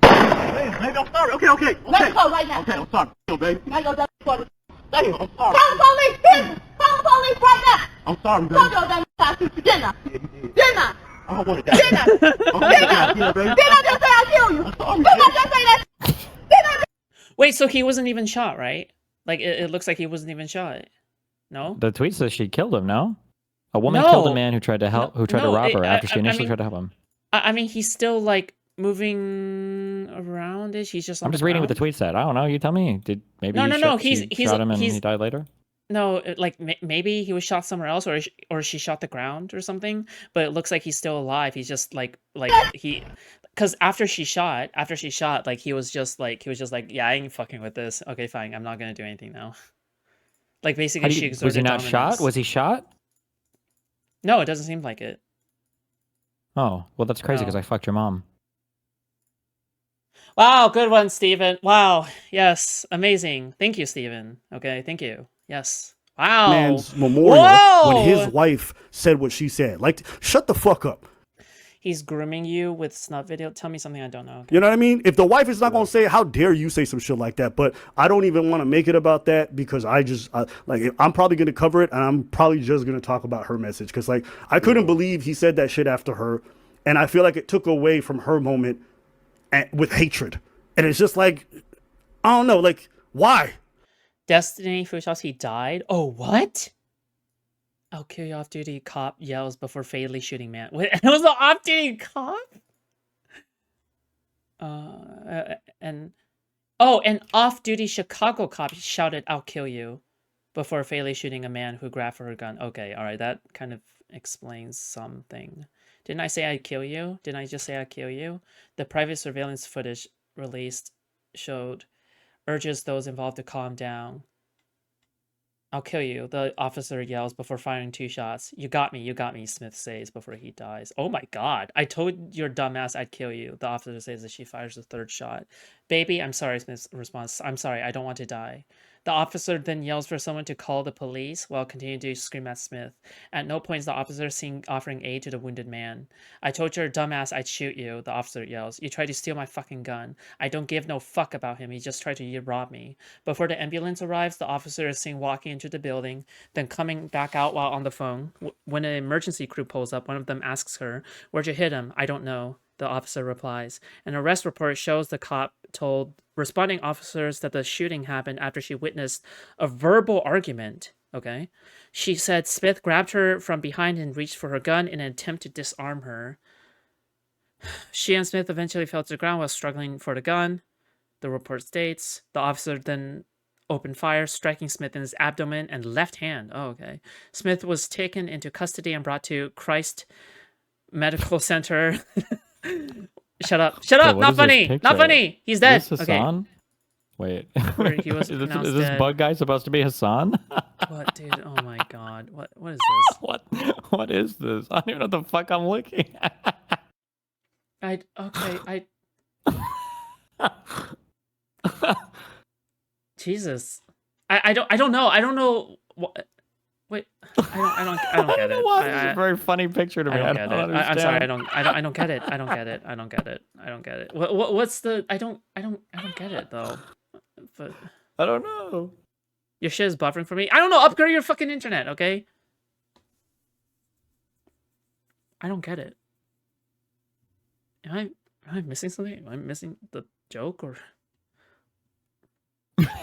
Baby, I'm sorry. Okay. Let's go right now. Okay, I'm sorry. Yo, baby. Now go down for Damn, I'm sorry. Call the police, Tim! Call the police right now! I'm sorry, baby. Call your damn ass to dinner! Dinner! I don't want to die. Dinner! Dinner, baby. Did I just say I'll kill you? Did I just say that? Did I Wait, so he wasn't even shot, right? Like it looks like he wasn't even shot. No. The tweet says she killed him, no? A woman killed a No. man who tried to help, who tried No, to rob her I- after she I initially mean- tried to help him. I mean, he's still like moving around. He's just. I'm just reading what the tweet said. I don't know. You tell me. Did maybe No, he no, shot, no, she he's- shot him and he's- he died later? No, like maybe he was shot somewhere else, or she shot the ground or something. But it looks like he's still alive. He's just like he, because after she shot, like he was just like yeah, I ain't fucking with this. Okay, fine, I'm not gonna do anything now. Like basically, she exerted Was he not dominance. shot? Was he shot? No, it doesn't seem like it. Oh, well, that's crazy because No. I fucked your mom. Wow, good one, Steven. Wow, yes, amazing. Thank you, Steven. Okay, thank you. Yes. Wow. Man's memorial Whoa! when his wife said what she said. Like, shut the fuck up. He's grooming you with snub video. Tell me something I don't know. Okay. You know what I mean? If the wife is not going to say it, how dare you say some shit like that? But I don't even want to make it about that because I'm probably going to cover it and I'm probably just going to talk about her message because like I couldn't believe he said that shit after her, and I feel like it took away from her moment with hatred, and it's just like I don't know, like why? Destiny Foodshops, he died? Oh, what? I'll kill you off-duty cop yells before fatally shooting man. Wait, it was an off-duty cop? An off-duty Chicago cop shouted, I'll kill you, before fatally shooting a man who grabbed for her gun. Okay, alright, that kind of explains something. Didn't I say I'd kill you? Didn't I just say I'd kill you? The private surveillance footage released urges those involved to calm down. I'll kill you, the officer yells before firing 2 shots. You got me, Smith says before he dies. Oh my god, I told your dumbass I'd kill you, the officer says as she fires the 3rd shot. Baby, I'm sorry, Smith responds. I'm sorry, I don't want to die. The officer then yells for someone to call the police while continuing to scream at Smith. At no point is the officer seen offering aid to the wounded man. I told your dumbass I'd shoot you, the officer yells. You tried to steal my fucking gun. I don't give no fuck about him. He just tried to rob me. Before the ambulance arrives, the officer is seen walking into the building, then coming back out while on the phone. When an emergency crew pulls up, one of them asks her, "Where'd you hit him?" "I don't know," the officer replies. An arrest report shows the cop told responding officers that the shooting happened after she witnessed a verbal argument. Okay. She said Smith grabbed her from behind and reached for her gun in an attempt to disarm her. She and Smith eventually fell to the ground while struggling for the gun. The report states the officer then opened fire, striking Smith in his abdomen and left hand. Oh, okay. Smith was taken into custody and brought to Christ Medical Center. Shut up. Shut up. Not funny. Not funny. He's dead. Is this Hassan? Okay. Wait. He was is pronounced this dead. bug guy supposed to be Hassan? What, dude? Oh my god. What is this? What is this? I don't even know what the fuck I'm looking at. Jesus. I don't know. I don't know what. Wait, I don't get it. Why? It's a very funny picture to me. I don't get it. I'm sorry. I don't get it. I don't get it. What's the? I don't get it though. But I don't know. Your shit is buffering for me. I don't know. Upgrade your fucking internet, okay? I don't get it. Am I missing something? Am I missing the joke or?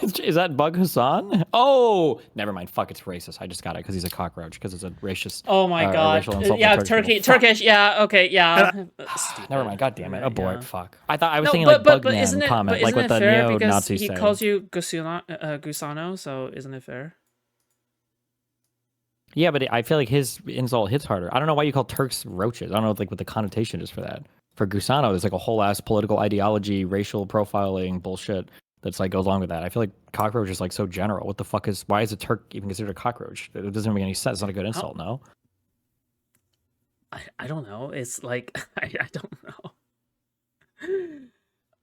Is that Bug Hassan? Oh, never mind. Fuck, it's racist. I just got it because he's a cockroach because it's a racist. Oh my god. Yeah, Turkish. Yeah, okay, yeah. Never mind. God damn it. Abort. Yeah. Fuck. I thought I was thinking like Bugman comment, like what the fair neo-Nazis he say. calls you Gusano, so isn't it fair? Yeah, but I feel like his insult hits harder. I don't know why you call Turks roaches. I don't know like what the connotation is for that. For Gusano, there's like a whole ass political ideology, racial profiling bullshit that's like goes along with that. I feel like cockroach is like so general. What the fuck is? Why is a Turk even considered a cockroach? It doesn't make any sense. It's not a good insult, no. I don't know. It's like I don't know.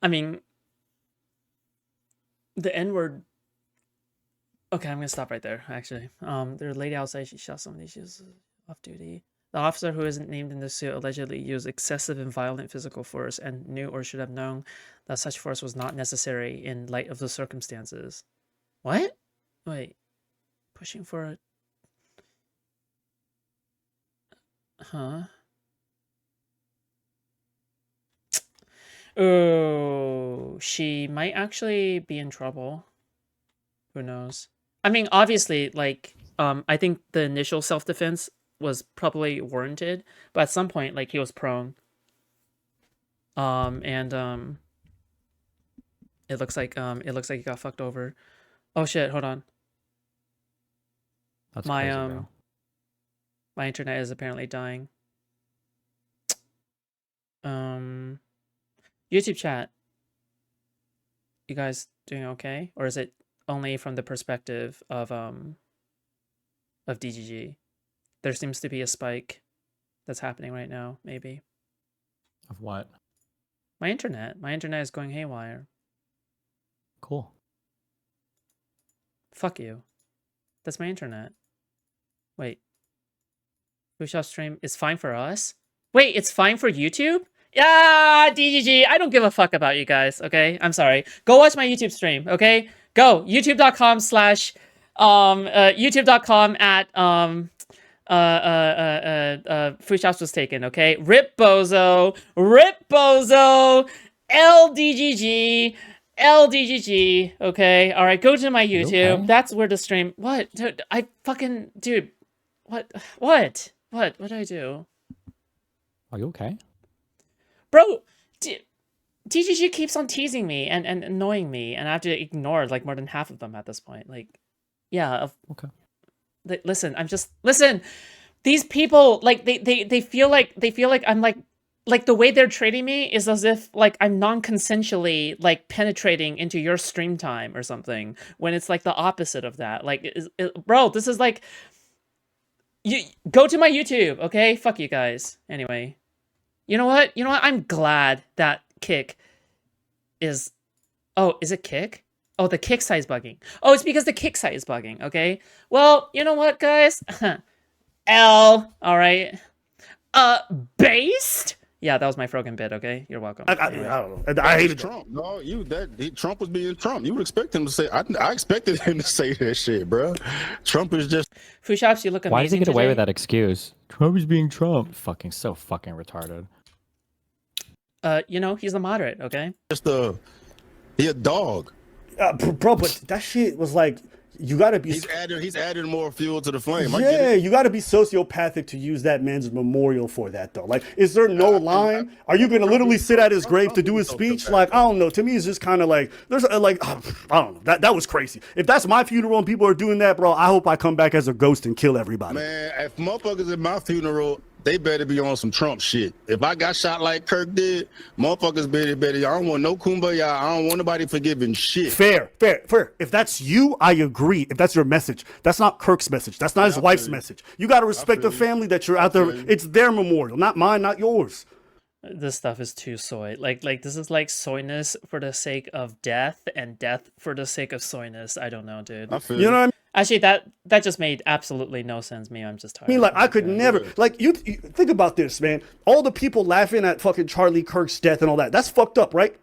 I mean, the N-word. Okay, I'm gonna stop right there. Actually, there's a lady outside. She shot somebody. She was off duty. The officer who isn't named in the suit allegedly used excessive and violent physical force and knew or should have known that such force was not necessary in light of the circumstances. What? Wait. Pushing for a... Huh? Oh, she might actually be in trouble. Who knows? I mean, obviously, like, I think the initial self-defense was probably warranted, but at some point, like, he was prone. It looks like he got fucked over. Oh shit, hold on. That's my crazy, bro. My internet is apparently dying. YouTube chat. You guys doing okay? Or is it only from the perspective of DGG? There seems to be a spike that's happening right now, maybe. Of what? My internet. My internet is going haywire. Cool. Fuck you. That's my internet. Wait. Foodshops stream is fine for us? Wait, it's fine for YouTube? Yeah, DGG. I don't give a fuck about you guys, okay? I'm sorry. Go watch my YouTube stream, okay? Go. YouTube.com/ YouTube.com at Foodshops was taken, okay? Rip Bozo, LDGG, okay? All right, go to my YouTube. Okay? That's where the stream. What? Dude, dude. What did I do? Are you okay? Bro, DGG keeps on teasing me and annoying me, and I have to ignore like more than half of them at this point. Like, yeah. Okay. Listen, listen. These people, like, they feel like I'm like the way they're treating me is as if like I'm non-consensually like penetrating into your stream time or something, when it's like the opposite of that. Like, bro, this is like, you go to my YouTube, okay? Fuck you guys. Anyway, you know what? I'm glad that Kick is. Oh, is it Kick? Oh, the kick site is bugging. Oh, it's because the kick site is bugging. Okay. Well, you know what, guys? L. All right. Based. Yeah, that was my Frogan bit. Okay, you're welcome. I don't know. I hated Trump. No, Trump was being Trump. You would expect him to say. I expected him to say that shit, bro. Trump is just. Foodshops, you look amazing. Why does he get away today. with that excuse? Trump is being Trump. Fucking so fucking retarded. You know, he's a moderate. Okay. Just he a dog. bro, but that shit was like, you gotta be. He's adding more fuel to the flame. Yeah, you gotta be sociopathic to use that man's memorial for that though. Like, is there no line? Are you gonna literally sit at his grave to do his speech? Like, I don't know. To me, it's just kind of like there's like I don't know. That was crazy. If that's my funeral and people are doing that, bro, I hope I come back as a ghost and kill everybody. Man, if motherfuckers at my funeral, they better be on some Trump shit. If I got shot like Kirk did, motherfuckers better. I don't want no kumbaya. I don't want nobody forgiving shit. Fair. If that's you, I agree. If that's your message, that's not Kirk's message. That's not his wife's message. You got to respect the family that you're out there. It's their memorial, not mine, not yours. This stuff is too soy. Like this is like soyness for the sake of death and death for the sake of soyness. I don't know, dude. You know what I mean? Actually, that just made absolutely no sense. Maybe I'm just tired. I mean, like, I could never, like, you think about this, man. All the people laughing at fucking Charlie Kirk's death and all that, that's fucked up, right?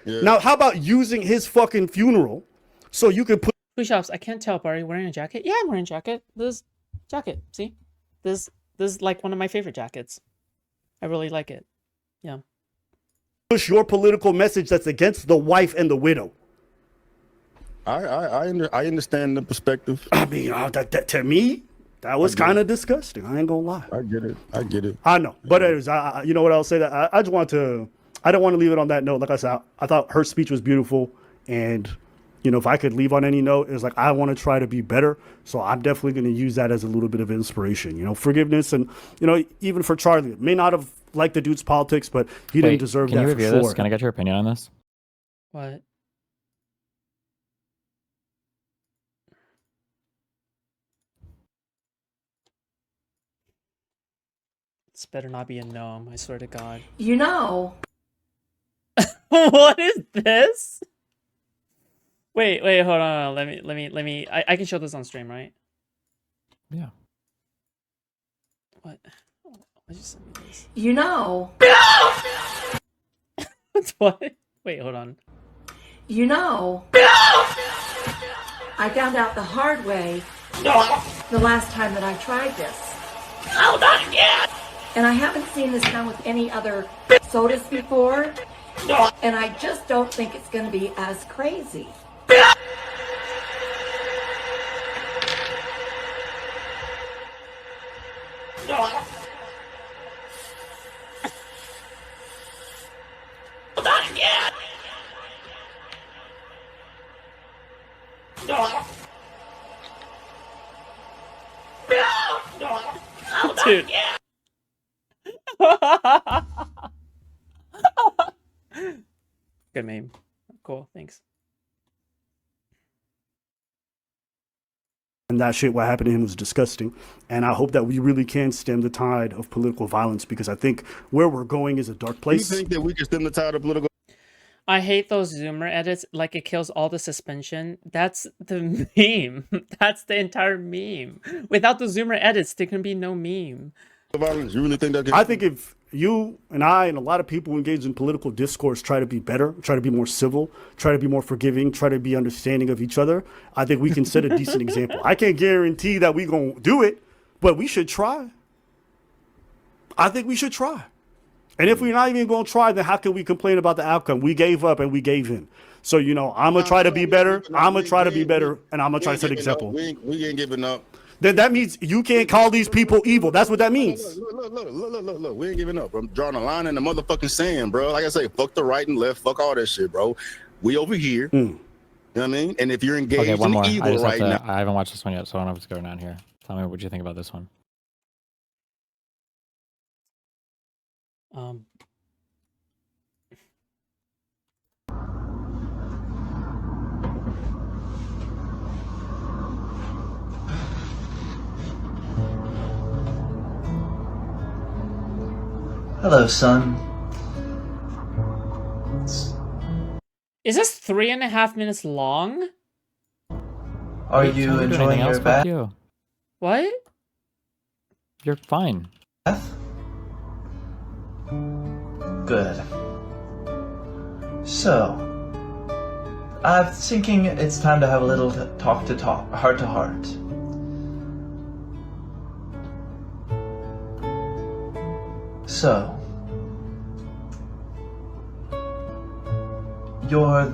Yeah. Now, how about using his fucking funeral so you could put... Foodshops, I can't tell. Are you wearing a jacket? Yeah, I'm wearing a jacket. This jacket, see? This is like one of my favorite jackets. I really like it. Yeah. Push your political message that's against the wife and the widow. I understand the perspective. I mean, that to me, that was kind of disgusting. I ain't gonna lie. I get it. I know, but it is. You know what I'll say? That I just want to. I don't want to leave it on that note. Like I said, I thought her speech was beautiful, and you know, if I could leave on any note, it's like I want to try to be better. So I'm definitely going to use that as a little bit of inspiration. You know, forgiveness, and you know, even for Charlie, may not have liked the dude's politics, but he didn't deserve that. Can you for review sure. this? Can I get your opinion on this? What? This better not be a gnome, I swear to God. You know. What is this? Wait, hold on. Let me. I can show this on stream, right? Yeah. What? Why'd you send me this? You know. What? Wait, hold on. You know. I found out the hard way the last time that I tried this. No, not again! And I haven't seen this done with any other sodas before. And I just don't think it's going to be as crazy. Not again! Dude. Good meme. Cool, thanks. And that shit, what happened to him was disgusting. And I hope that we really can stem the tide of political violence, because I think where we're going is a dark place. You think that we can stem the tide of political? I hate those Zoomer edits. Like, it kills all the suspension. That's the meme. That's the entire meme. Without the Zoomer edits, there can be no meme. Violence? You really think that? I think if you and I and a lot of people engaged in political discourse try to be better, try to be more civil, try to be more forgiving, try to be understanding of each other, I think we can set a decent example. I can't guarantee that we're going to do it, but we should try. I think we should try. And if we're not even going to try, then how can we complain about the outcome? We gave up and we gave in. So, you know, I'm going to try to be better. I'm going to try to be better, and I'm going to try to set an example. We ain't giving up. Then that means you can't call these people evil. That's what that means. Look. We ain't giving up. I'm drawing a line in the motherfucking sand, bro. Like I say, fuck the right and left. Fuck all that shit, bro. We over here. You know what I mean? And if you're engaged Okay, one in more. evil right now. I haven't watched this one yet, so I don't know if it's going on here. Tell me what you think about this one. Hello, son. Is this 3.5 minutes long? Are If you someone do enjoying anything else, your fuck bath? you. What? You're fine. Good. So, I'm thinking it's time to have a little talk, heart to heart. So, you're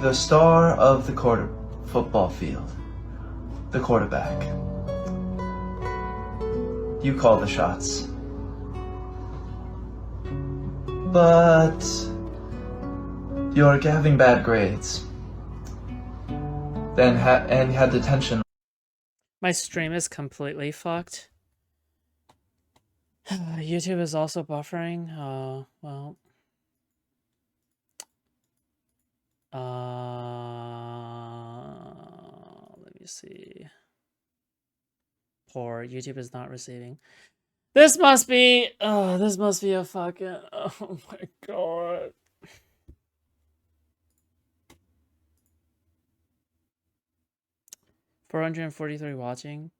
the star of the football field, the quarterback. You call the shots. But you're having bad grades. And had detention. My stream is completely fucked. YouTube is also buffering. Oh, well. Let me see. Poor YouTube is not receiving. This must be a fucking, oh my god. $443 watching.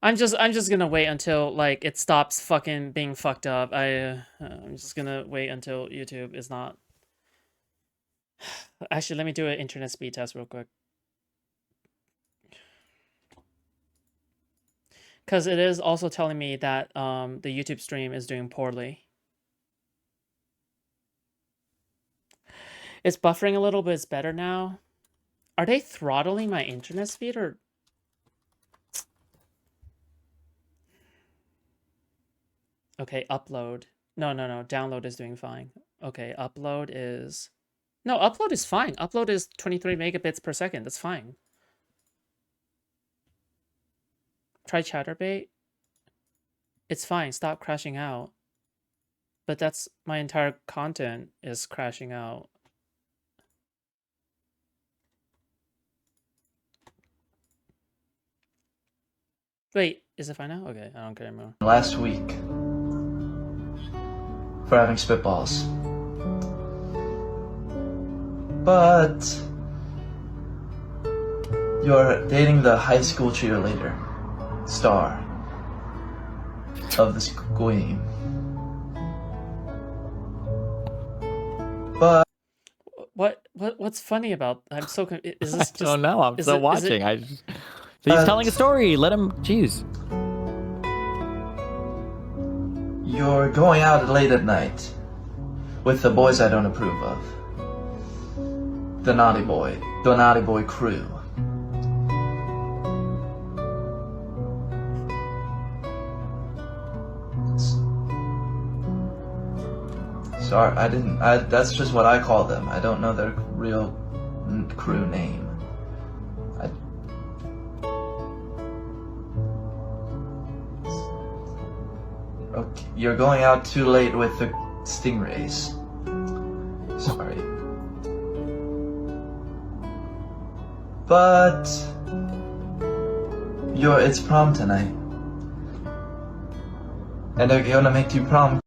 I'm just gonna wait until like it stops fucking being fucked up. I'm just gonna wait until YouTube is not. Actually, let me do an internet speed test real quick. Because it is also telling me that the YouTube stream is doing poorly. It's buffering a little bit. It's better now. Are they throttling my internet speed or? Okay, upload. No. Download is doing fine. Okay, upload is... No, upload is fine. Upload is 23 megabits per second. That's fine. Try Chatterbait. It's fine. Stop crashing out. But that's... My entire content is crashing out. Wait, is it fine now? Okay, I don't care anymore. Last week. For having spitballs. But you're dating the high school cheerleader star of the scheme. But what's funny about? I'm so is this just? I don't know. I'm still watching. So he's telling a story. Let him. Jeez. You're going out late at night with the boys I don't approve of. The naughty boy crew. Sorry, that's just what I call them. I don't know their real crew name. Okay, you're going out too late with the stingrays. Sorry. But it's prom tonight. And they're gonna make you prom